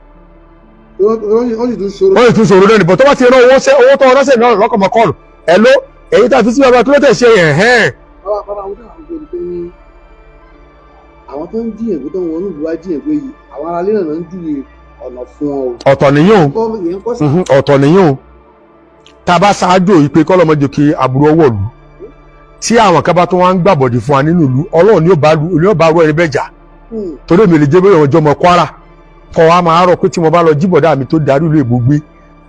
[SPEAKER 2] wọ́n
[SPEAKER 1] sì tún sọ̀rọ̀ lónìí bọ̀ tó bá ti rán owó ṣẹ́ owó tó ránṣẹ́ náà lọ́kọ̀ mọ́ kọ́ọ̀lù ẹ̀ ló èyí tá a fi sí bàbá kí ló tẹ̀ ṣe ẹ̀hẹ́n.
[SPEAKER 2] àwọn tó ń jiyàn pé tó ń wọnú ìlú wa jiyàn pé àwọn aráalé náà ń júwe ọ̀nà fún ọ.
[SPEAKER 1] ọ̀tọ̀ nìyẹn ọ̀tọ̀ nìyẹn o tá a bá ṣáájú yìí pé kọ́lọ́mọdé kí aburú ọwọ́ lù tí àwọn kan bá tó wá ń gbàbọ̀dì fún wa nínú ìlú Ọlọ́run ni ó bá rú ẹni bẹ́ẹ̀ jà torí mi lè jẹ́ bóyá ọjọ́ ọmọ Kwara kọ́ wa máa rọ̀ pé tí mo bá lọ jíbọ̀dá mi tó darí ìlú Èbó gbé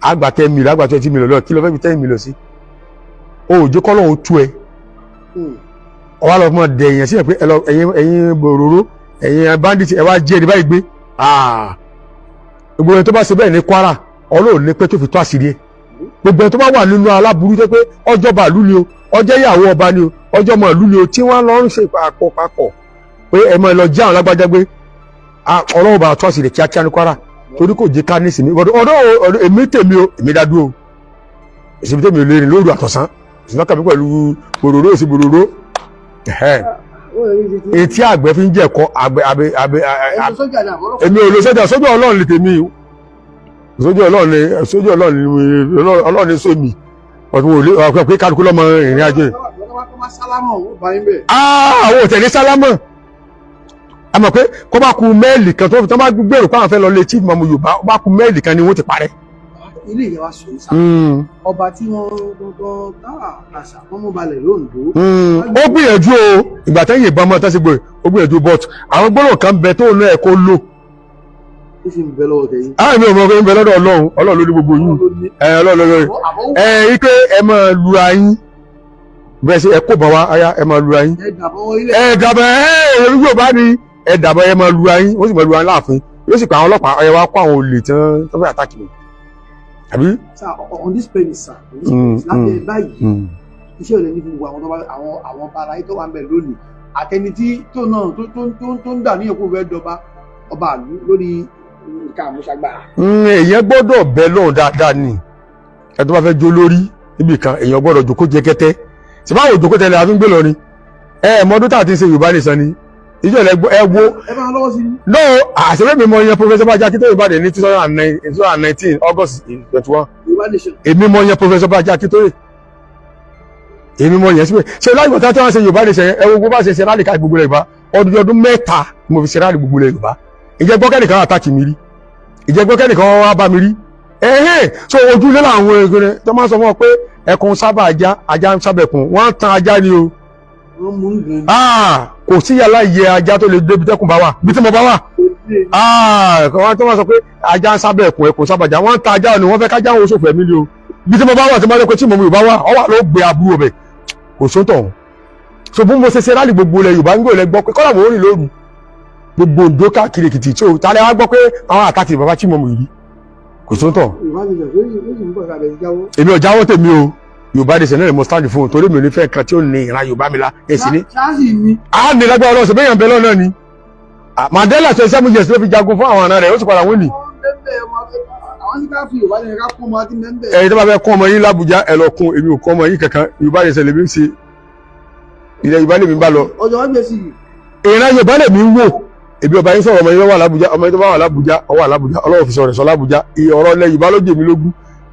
[SPEAKER 1] àgbà 10 million àgbà 20 million lọ kí ló fẹ́ fi 10 million sí o ò jẹ́ kọ́lọ́run tú ẹ ọwọ́ lọ fún ọ dẹ̀ èèyàn sí ẹ̀ pé ẹ̀yin bòròró ẹ̀yin bandit ẹ wá jẹ́ ẹni báyìí gbé gbogbo ẹni tó bá ṣe bẹ́ẹ̀ ní Kwara Ọlọ́run ní pé tó fi tó àṣírí ẹ̀ gbogbo ẹni tó bá wà nínú aláburú tó pé ọjọ́ bàálù ni o ọjọ́ ìyàwó ọba ni o ọjọ́ ọmọ ìlú ni o tí wọ́n lọ ń ṣe papọ̀ pé ẹ máa lọ jẹ́ àwọn lágbájá gbé Ọlọ́run bá tó àṣírí kíákíá ní Kwara torí kò jẹ́ ká ní ìsinmi ọdún èmi tèmi o èmi dá dúró ìsinmi tèmi ò lè rìn lóru àtọ̀sán ìsinmi kàmí pẹ̀lú bòròró òsì bòròró etí àgbẹ̀ fi ń jẹ́ ẹ̀kọ́ èmi ò lo sójà Ọlọ́run lè tèmi o sójú Ọlọ́run ní sómi ọdún òlé ọ̀pẹ́ pé kálukú lọ́mọ ìrìn àjò àwọn òtẹ̀lé sálámọ̀ a mọ̀ pé kó bá ku mẹ́ẹ̀lì kan tó bá gbèrò pàwọn fẹ́ lọ lé chief mamu Yorùbá ó bá ku mẹ́ẹ̀lì kan ni wọ́n ti parẹ́.
[SPEAKER 2] ilé ìyẹn wa sọ ní sáà ọba tí wọ́n àṣà wọ́n mú balẹ̀ lóńdó.
[SPEAKER 1] ó gbìyànjú o ìgbà tẹ́yìn ìbọn mọ́ tẹ́sí gbòòrò ó gbìyànjú but àwọn gbọ́dọ̀ kan bẹ tó náà kó lò.
[SPEAKER 2] ó sì ń bẹ lọ́wọ́ tẹ̀yìn.
[SPEAKER 1] mi ò mọ̀ pé ń bẹ lọ́dọ̀ Ọlọ́run ló ní gbogbo yín Ọlọ́run lórí ike ẹ máa lu ayín bẹ́ẹ̀ sí ẹ kó bọ̀ wá aya ẹ máa lu ayín. ẹ dàbọ̀ Yorùbá ni ẹ dàbọ̀ ẹ máa lu ayín ó sì máa lu ayín láàfin yóò sì pa àwọn ọlọ́pàá ẹ wá kó àwọn olè tí wọ́n fẹ́ àtàkì mi. àbí.
[SPEAKER 2] sir on this premise sir lábẹ́ báyìí iṣẹ́ òde ní gbogbo àwọn ọba aláyé tó wà ń bẹ̀ lónìí àtẹni tí tó náà tó ń dà ní èkó fẹ́ dọba ọba àlú lórí nǹkan àmúṣagbára.
[SPEAKER 1] èèyàn gbọ́dọ̀ bẹ lóhùn dáadáa ni ẹ tó bá fẹ́ jó lórí níbì kan èèyàn gbọ́dọ̀ jókòó jẹ́kẹ́tẹ́ tí báwo jókòó tẹ́lẹ̀ àfi ń gbé lọ ni mọdún tá a ti ń ṣe Yorùbá nìsan ni ìjọ ẹ wo no àṣẹwé mi mọ yan Professor Bánjí Akíntóyè Ìbàdàn ní 2019 August 21 èmi mọ yan Professor Bánjí Akíntóyè èmi mọ yẹn síbẹ̀ ṣe láìpẹ́ tí wọ́n ṣe Yorùbá nìsan ẹ wo bó bá ṣe ṣe rálì ká gbogbo rẹ̀ Yorùbá ọdún mẹ́ta mo fi ṣe rálì gbogbo rẹ̀ Yorùbá ìjẹ́ gbọ́kẹ́nìkan àtàkì mi rí ìjẹ́ gbọ́kẹ́nìkan wá bá mi rí so ojúlé làwọn ẹgbẹ́ tó máa sọ fún ọ pé ẹkùn sábà ajá ń sábẹ̀kùn wọ́n tan ajá ni o kò sí yàrá ìyẹ ajá tó lè débi tẹ́kùn bá wà bí tí mo bá wà wọ́n tó máa sọ pé ajá ń sábẹ̀kùn ẹkùn sábàjá wọ́n tan ajá ni wọ́n fẹ́ kájá òun ṣòfò ẹ̀mí ni o bí tí mo bá wà tí mo lè pe tí mo Yorùbá wà ọ wà ló gbé aburú ọbẹ̀ kò sóńtọ̀ so bí mo ṣe ṣe rálì gbogbo ilẹ̀ Yorùbá ń gbé ilẹ̀ gbọ́ pé kọ́lá mo rìn lóru gbogbo Oǹdó káàkiri Èkìtì tí o tálẹ̀ wá gbọ́ pé àwọn àtàkì bàbá tí mo mọ̀ yìí kò sóńtọ̀. èmi ò jáwọ́ tèmi o Yorùbá nation náà mo stand fún un torí mi ò ní fẹ́ kan tí ó ní ìran Yorùbá mi la èsì ni. a ní lágbára ọlọ́sẹ̀ bẹ́yàn bẹ́ẹ̀ lọ́nà ni Mandela 27 years ló fi jagun fún àwọn àna rẹ̀ ó sì padà wọ́n nì. ẹ̀yin tó bá fẹ́ kún ọmọ yín l'Ábùjá ẹ lọ kún èmi ò kún ọmọ yín kankan Yorùbá nation lèmi ń ṣe ilẹ̀ Yorùbá lèmi ń bá lọ. ìran Yorùbá lèmi ń wò èmi ọba yín sọ̀rọ̀ ọmọ yín lọ́wọ́ l'Ábùjá ọmọ yín tó bá wà l'Ábùjá ọwọ́ l'Ábùjá Ọlọ́run fi sọ̀rọ̀ sọ l'Ábùjá ọ̀rọ̀ ilẹ̀ Yorùbá ló jẹ mí lógún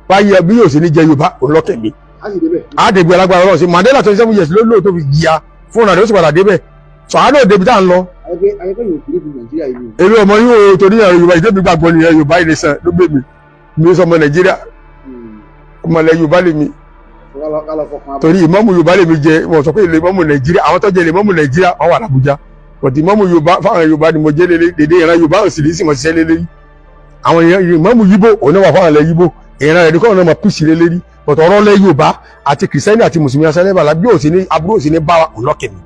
[SPEAKER 1] báyìí bí yóò ṣe ní jẹ Yorùbá òun lọ́kẹ̀ mi. àdègbè alágbára Ọlọ́run sí Mandela 27 years ló lò tó fi jìyà fún ọ̀nà rẹ̀ ó sì padà débẹ̀ sọ àádọ́ débi tá à ń lọ. èmi ọmọ yín o torí Yorùbá ìdẹ́bi gbàgbọ́ nìyẹn Yorùbá ilé sàn ló gbé mi sọ ọmọ Nàìjíríà ọmọ ilẹ̀ Yorùbá lè mi torí ìmọ̀mù Yorùbá lè mi jẹ wọ́n sọ pé ilé ìmọ̀mù Nàìjíríà àwọn tó jẹ ilé ìmọ̀mù Nàìjíríà wọ́n wà l'Ábùjá bọ̀dì ìmọ̀mù Yorùbá fáwọn Yorùbá ni mo jẹ́ dédé ìran Yorùbá ò sì lè sì mọ̀ ṣiṣẹ́ lélẹ́rí àwọn ìmọ̀mù Yíbò òun náà wà fáwọn ilẹ̀ Yíbò ìran ẹ̀rí kọ́ ọ̀nà mọ̀ pùsì lélẹ́rí but ọ̀rọ̀ lẹ Yorùbá àti kìrìsìtẹ́nì àti mùsùlùmí asálẹ́bàlá bí òsì ní aburú òsì ní bá wa ọlọ́kẹ̀ mi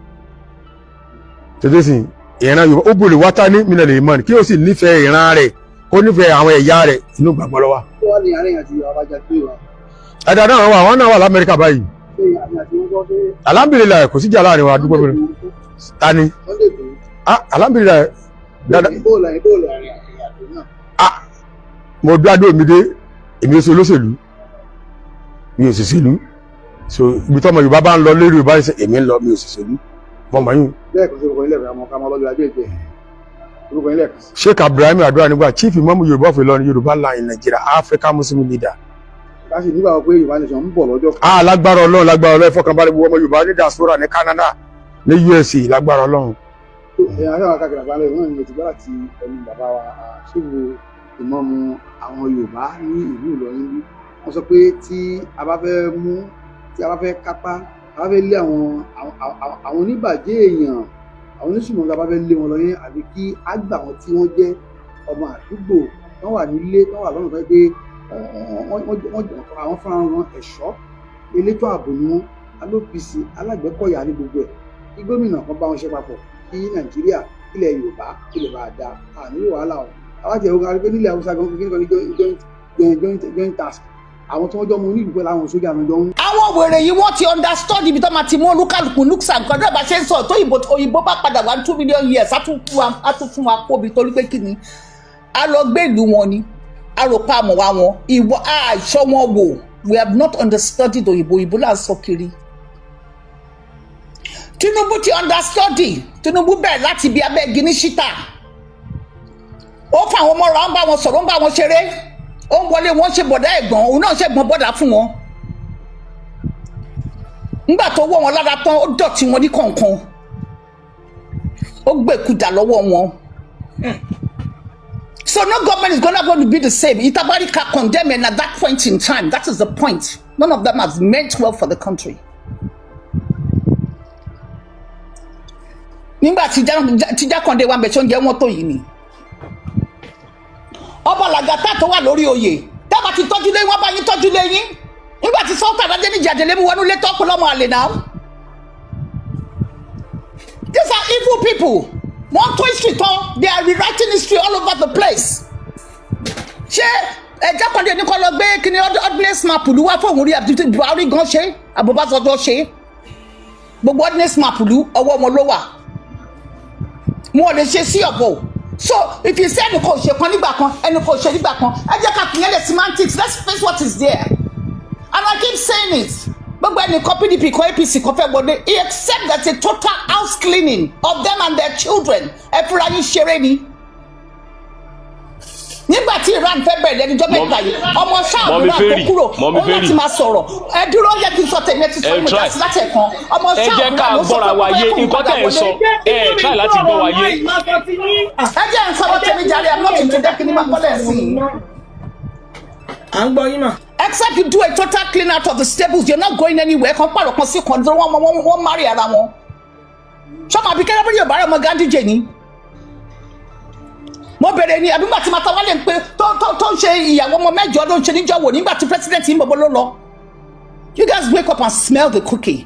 [SPEAKER 1] tètè sìn ìran Yorùbá ó bòlè wátá ní mílẹ̀ ìmọ̀ kí ó sì nífẹ̀ẹ́ ìran rẹ̀ kó nífẹ̀ẹ́ àwọn ẹ̀yà rẹ̀ inú gbàgbọ́ lọ́wọ́.
[SPEAKER 2] wọ́n ní àárín àti Abacha pé wa.
[SPEAKER 1] ẹ̀dá náà wà wọ́n náà wà l'Amẹ́ríkà báyìí. alhamdulilayi kò sí jà láàrin wa dúpẹ́ bẹ́ẹ̀. tani alhamdulilayi. mo gbádùn mi dé èmi oṣù olóṣèlú mi ò sì ṣèlú so ibi tọ́mọ Yorùbá bá ń lọ lórí Yorùbá ṣe èmi ń lọ mi ò sì ṣèlú mọ mọ yín.
[SPEAKER 2] bẹ́ẹ̀ kò sí orúkọ ilé ìfẹ́ ọmọ lọ́jọ́ ajé ìgbẹ́ orúkọ ilé ẹ̀kan.
[SPEAKER 1] Sheikh Ibrahim Adua nígbà chief imam Yorùbá of Ìlọrin Yorùbá land in Nigeria African Muslim leader.
[SPEAKER 2] láti nígbà pé Yorùbá nation ń bọ̀ lọ́jọ́ kan.
[SPEAKER 1] lágbára Ọlọ́run ìfọkànbalẹ̀ gbogbo ọmọ Yorùbá ní diaspora ní Canada ní USA lágbára Ọlọ́run.
[SPEAKER 2] àṣà wa káàkiri àgbáńlẹ̀ náà ni mo ti gbọ́ láti ẹnu bàbá wa ṣíwò ìmọ̀ọ́mù àwọn Yorùbá ní ìlú Ìlọrin bí wọ́n sọ pé tí a bá fẹ́ kápá a bá fẹ́ lé àwọn oníbàjẹ́ èèyàn àwọn oníṣùmọ̀ a bá fẹ́ lé wọn lọ yẹn àbí kí á gbà wọn tí wọ́n jẹ́ ọmọ àdúgbò wọ́n wà nílé wọ́n wà lọ́nà fẹ́ pé àwọn fúnra wọn ẹ̀ṣọ́ elétò ààbò ni wọ́n alópìsì alágbèékọ̀yà ní gbogbo ẹ̀ kí gómìnà kan bá wọn ṣe papọ̀ kí Nàìjíríà ilẹ̀ Yorùbá kó lè bá a dá àníyàn wàhálà ọ̀ àwọn àti ẹ̀rọ kan nílẹ̀ Haúsá gan kí nǹkan ní joint task àwọn tí wọ́n jọ mú ní ìlú pẹ̀lú àwọn sójà mi jọ ń. àwọn wèrè yìí wọ́n ti understand ibi tó máa ti mú olúkàlùkù nuksa nǹkan náà bá ṣe ń sọ tó òyìnbó bá padà wá 2 million years á tún fún wa kóbi torí pé kí ni a lọ gbé ìlú wọn ni a rò pa àmọ́ wa wọn ìwọ àìsọ wọn wò we have not understudied òyìnbó là ń sọ kiri. Tinubu ti understudy Tinubu bẹ̀rẹ̀ láti ibi abẹ́ igi ní ṣítà ó fún àwọn ọmọ rẹ̀ ó ń bá wọn sọ̀rọ̀ ó ń bá wọn ṣeré ó ń wọlé wọn ṣe bọ̀dá ẹ̀gbọ́n òun náà ṣe gbọ́n bọ́dà fún wọn nígbà tó wọ́ wọn lára tán ó dọ̀tí wọn ní kọ̀ọ̀kan ó gbèkúdà lọ́wọ́ wọn so no government is going to be the same Itabarika condemn and at that point in time that is the point none of them has meant well for the country. nígbà tí Jákàndé wa bẹ̀ṣọ́ ń jẹ́ wọ́n tó yìí ni ọba Làgàtà tó wà lórí oyè dábàá ti tọ́jú lé wọ́n bá yín tọ́jú lé yín nígbà tí Sultan Adéníjì Àjèlé mú wọnú lé tọ́kù lọ́mọ àlè náà. These are evil people wọ́n tó history tán they are rewriting history all over the place. ṣé Jákàndé ní kọ́ lọ gbé kíni ordinance map lù wá fóun rí àbí Buhari gan ṣe Ọbásanjọ́ ṣe gbogbo ordinance map lù ọwọ́ wọn ló wà wọn ò lè ṣe sí ọ̀bọ̀. So if you say ẹnì kan ò ṣe kan nígbà kan ẹnì kan ò ṣe nígbà kan ẹ jẹ́ ká fìyẹn lè semantics let's face what is there and I keep saying it gbogbo ẹnì kan PDP kan APC kan fẹ́ wọlé except that a total house cleaning of them and their children ẹ fúnra yín ṣeré ni nígbà tí Iran fẹ́ bẹ̀rẹ̀ lẹ́nijọ́ mẹ́ta yìí ọmọ ṣáà Iran tó kúrò ó láti máa sọ̀rọ̀ ẹ dúró yẹ kí n sọ tèmi ẹ ti sọ mi láti láti ẹ̀kan ọmọ ṣáà Iran ló sọ pé wọ́n fẹ́ kó padà wọlé ẹ try láti gbọ́ wa yé. ẹ jẹ́ n sọ̀rọ̀ tèmi jàre I'm not into that kí ni máa kọ́lẹ̀ sí i. à ń gbọ́ yín mà. Except you do a total clean out of the stables you're not going anywhere kan pàrọ̀ kan sí kan wọ́n marry ara wọn. sọ́mọ àbíkẹ́ lọ́bẹ̀rẹ̀ yóò bá rẹ̀ ọmọ Ganduje ni mo bẹ̀rẹ̀ ni àbí gbàtí màtá wálé ń pé tó ń ṣe ìyàwó ọmọ mẹ́jọ ló ń ṣe níjọ́ wò nígbà tí president yìí ń bọ̀bọ̀ ló lọ. You guys wake up and smell the cookie.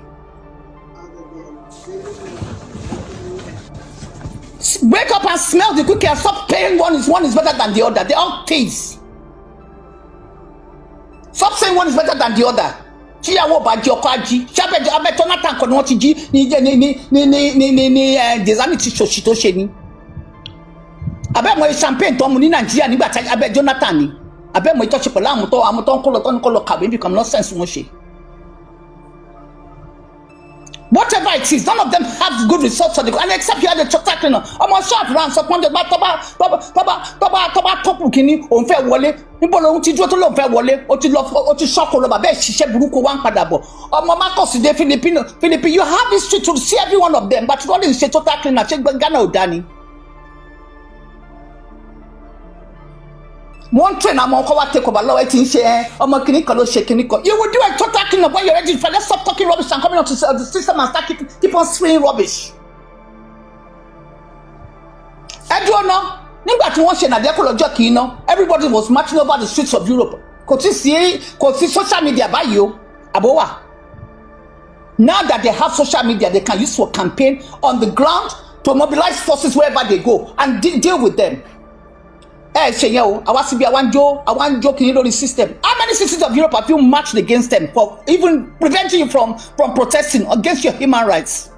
[SPEAKER 2] Wake up and smell the cookie and stop paying one is better than the other. They all thieves. Stop saying one is better than the other. Tíyàwó bá jí ọkọ ají ṣábẹ́jọ abẹ́tọ́ Nathan kan ni wọ́n ti jí ní Dezani ti ṣòṣì tó ṣe ni. Abẹ́mọ̀ champagne tó mu ní Nàìjíríà nígbà tí abẹ́ Jonathan ni abẹ́mọ̀ ìtọ́sí pẹ̀lú àwọn tó ń kọ́ lọ kàwé bí kan nonsense wọ́n ṣe. Whatever it is, none of them have good results for the and except you had a total cleaner. Ọmọ ṣọ́ọ̀bù náà sọ pé tọ́ba tọ́pù kínní òun fẹ́ wọlé níbo lòun ti dúró tó lòun fẹ́ wọlé ó ti ṣọ́kù lọ bàbá ẹ̀ ṣiṣẹ́ burúkú wá ń padà bọ̀. Ọmọ Marcus dé Philippine you have history to see every one of them but wọ́n lè ṣe total cleaner ṣé Ghana ò dání. One train I'm on take over low eating share or mechanical shake. You will do a total clean up when you're ready for let's stop talking rubbish and coming up to the system and start keep on spraying rubbish. I don't know. Nígbà tí wọ́n ṣe nàdẹ́kọ̀ lọ́jọ́ kìí ná everybody was marching over the streets of Europe
[SPEAKER 3] kò sí social media báyìí o àbó wà. Now that they have social media, they can use for campaign on the ground to mobilize forces wherever they go and deal with them. Ṣe yẹn o, àwa síbi àwa ń jó kìíní lórí system. How many cities of Europe have you marched against them for even preventing you from protesting against your human rights?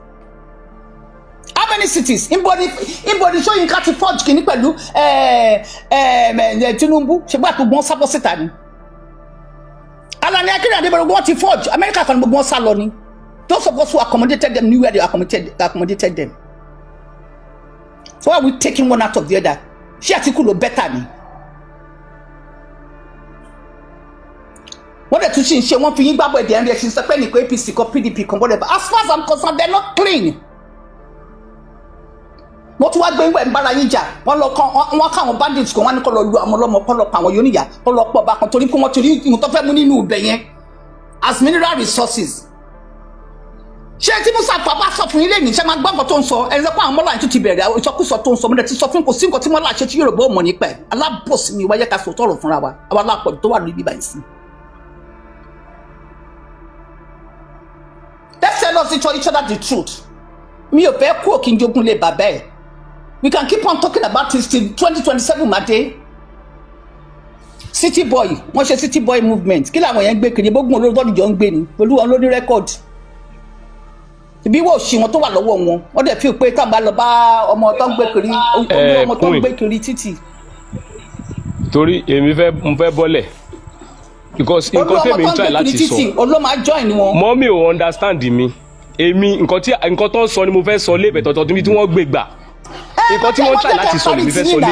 [SPEAKER 3] How many cities? Anybody Soyinka ti forge kìíní pẹ̀lú Tinubu ṣe gbà gbogbo wọn sábọ̀ síta ni. Alani Akinrun Adébọ̀rọ̀ wọn ti forge America kan gbogbo wọn sá lọ ni. Those of us who accommodated them knew where they accommodated them. So why are we taking one out of the other? Ṣé Àtíkù ló better ni? Wọ́n dẹ̀ tún ṣe wọ́n fi yín gbàgbọ́ ẹ̀dẹ̀ ẹ̀rìn ẹ̀sìn sọ pé nìkan APC kan PDP kan whatever. As far as I'm concerned, they're not clean. Wọ́n tún wá gbé ìwé ìbára yín jà. Wọ́n káwọn bandits kan wá ní kọ́ lọ lu àwọn ọlọ́mọ kọ́ lọ pa àwọn yóníyà kọ́ lọ pọ̀ bá kan torí pé wọ́n ti rí ìhun tó fẹ́ mú nínú ibẹ̀ yẹn as mineral resources. Ṣé tí Musa Papa sọ fún ilé ní ṣe máa gbọ́ nǹkan tó ń sọ ẹni sọ pé àwọn mọ́lá yẹn tún ti bẹ̀rẹ̀ ìsọkúsọ tó ń sọ mọ́lẹ̀ tí sọ fún kò sí nǹkan tí mọ́lá ṣe tí Yorùbá ò mọ̀ nípa ẹ̀ alábòsí ni wáyé ká sọ tọrọ fúnra wa àwọn alápọ̀jù tó wà lórí bíbá yìí sí. Let's tell us each other the truth. Mi ò fẹ́ kú òkè ìjogún lè bàbá ẹ̀. We can keep on talking about this till 2027 Made. City boy wọ́n ṣe city boy movement kí làwọn yẹn ń gbé kiri gbógun olórí tó dìjọ ń gbé ni pẹ̀lú wọn ló ní rẹ́kọ̀dì. Ibi wo ṣì wọn tó wà lọ́wọ́ wọn wọ́n dẹ̀ fi pé ká bá lọ bá ọmọ tó ń gbé kiri ọmọ tó ń gbé kiri títì.
[SPEAKER 4] Torí èmi mo fẹ́ bọ́lẹ̀ because nǹkan tèmi ń try láti sọ
[SPEAKER 3] olóòmà join wọn.
[SPEAKER 4] Mọ́mí ò understand mi èmi nǹkan tó ń sọ ni mo fẹ́ sọ lébẹ̀ tọ̀tọ̀ tí wọ́n gbé gbà nǹkan tí wọ́n try láti sọ ni mi fẹ́ sọ lé.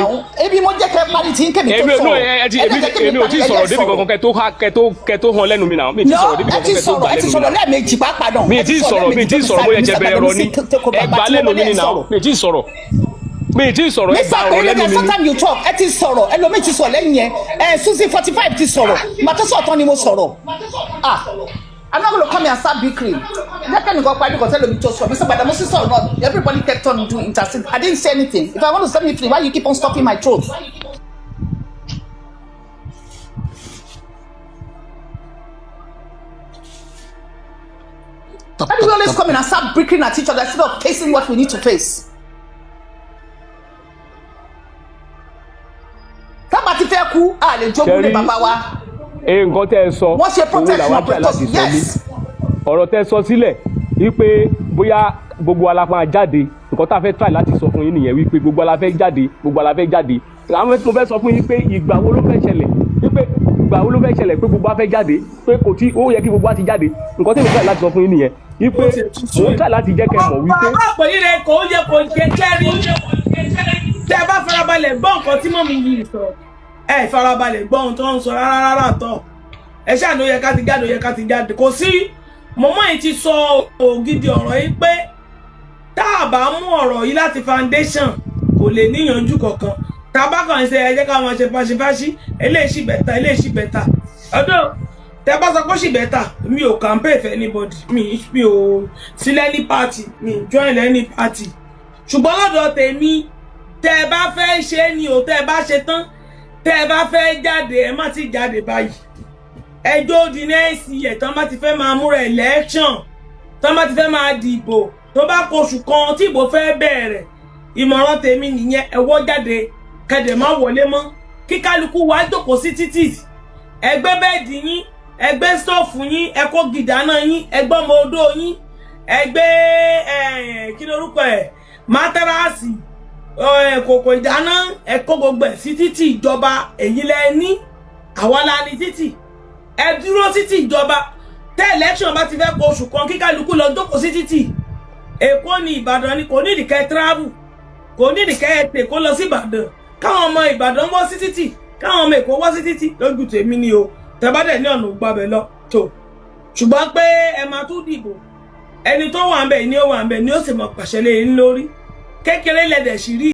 [SPEAKER 3] Ebi mo jẹ́ kẹ́ parí tí ń kẹ́mi tó sọ̀rọ̀.
[SPEAKER 4] Èmi ò tí ì sọ̀rọ̀ débi kankan kẹ́ tó hàn lẹ́nu mi náà mi ì tí ì sọ̀rọ̀ débi kankan kẹ́ tó gbà lẹ́nu mi náà.
[SPEAKER 3] ẹ ti sọ̀rọ̀ lẹ́ẹ̀mejì pàápàá náà.
[SPEAKER 4] Mi ì tí ì sọ̀rọ̀ bóyá ẹ̀jẹ̀ bẹ̀rẹ̀ rọ ni ẹ gbà lẹ́nu mi náà mi ì tí ì sọ̀rọ̀ ẹ gbà ọ̀rọ̀ lẹ́nu mi.
[SPEAKER 3] Sometimes you talk ẹ ti sọ̀rọ̀ ẹlòmíì ti sọ̀rọ̀ lẹ́yìn yẹn Suzy 45 ti sọ̀rọ̀ màtọ́sọ̀ tán ni mo sọ̀rọ̀. I'm not going to come here and start bickering. That kind of go party because tell me to stop. Mr. Badamusi saw not. Everybody kept on doing interesting. I didn't say anything. If I want to set me free, why you keep on stopping my throat? Why do we always come in and start bickering at each other instead of facing what we need to face? Tábà ti fẹ́ kú, a lè jogún lé bàbá wa.
[SPEAKER 4] Nǹkan tẹ́ ẹ sọ owó làwọn àtẹ láti sọ ní ọ̀rọ̀ tẹ́ ẹ sọ sílẹ̀ wípé bóyá gbogbo alápá jáde nǹkan tá a fẹ́ try láti sọ fún yín nìyẹn wípé gbogbo ala fẹ́ jáde àwọn mo fẹ́ sọ fún yín pé ìgbà wo ló fẹ́ ṣẹlẹ̀ pé gbogbo a fẹ́ jáde pé kò tí ó yẹ kí gbogbo a ti jáde nǹkan tí mo try láti sọ fún yín nìyẹn wípé mo try láti jẹ́ kẹ́ mọ̀ wípé.
[SPEAKER 5] bàbá àpò yìí rẹ kò yẹ kò jẹ kẹrin tẹ ẹ bá farabalẹ̀ gbọ́ nǹkan tí mọ̀ mi yìí sọ ẹ farabalẹ̀ gbọ́ ohun tó ń sọ rárá tọ̀ ẹ ṣáà ló yẹ ká ti jáde kò sí mọ̀mọ́ yìí ti sọ ògidì ọ̀rọ̀ yìí pé tá a bá mú ọ̀rọ̀ yìí láti foundation kò lè níyànjú kankan tá a bá kàn ṣe ẹ jẹ́ ká máa ṣe fáṣifáṣí eléyìí bẹ̀tà ọdún tẹ bá sọ pé ṣì bẹ̀tà mi ò campaign for anybody mi ò sílẹ̀ ní party mi ò join any party ṣùgbọ́n lọ́dọ̀ tèmi tẹ bá fẹ́ ṣe ni ò tẹ bá ṣe tán tẹ bá fẹ́ jáde ẹ má ti jáde báyìí ẹjọ́ di nẹ́ẹ̀sì ẹ̀ tán bá ti fẹ́ máa múra election tán bá ti fẹ́ máa dìbò tó bá kóṣù kan tí ìbò fẹ́ bẹ̀rẹ̀ ìmọ̀ràn tèmi nìyẹn ẹ wọ́ jáde kẹ̀dẹ̀ má wọlé mọ́ kí kálukú wá jókòó sí títì ẹgbẹ́ bẹ́ẹ̀dì yín ẹgbẹ́ stọ́ọ̀fù yín ẹkọ́ gìdáná yín ẹgbẹ́ ọmọ odó yín ẹgbẹ́ kí lorúkọ ẹ̀ mátáráàsì kòkò ìdáná ẹkọ́ gbogbo ẹ̀ sí títì ìjọba èyí lẹ ní àwa la ní títì ẹ dúró títì ìjọba tẹ election bá ti fẹ́ kó oṣù kan kí kálukú lọ jókòó sí títì Èkó ni Ìbàdàn ni kò ní ìdíkẹ́ travel kò ní ìdíkẹ́ ètè kó lọ sí Ìbàdàn káwọn ọmọ Ìbàdàn wọ́ sí títì káwọn ọmọ Èkó wọ́ sí títì lójú tèmi ni o tẹ́bádẹ̀ ní ọ̀nà ògbàbẹ̀ lọ tó ṣùgbọ́n pé ẹ máa tún dìbò ẹni tó wà ń bẹ̀ ni ó wà ń bẹ̀ ni ó sì mọ̀ pàṣẹ lé yín lórí kékeré lẹ̀dẹ̀ sí rí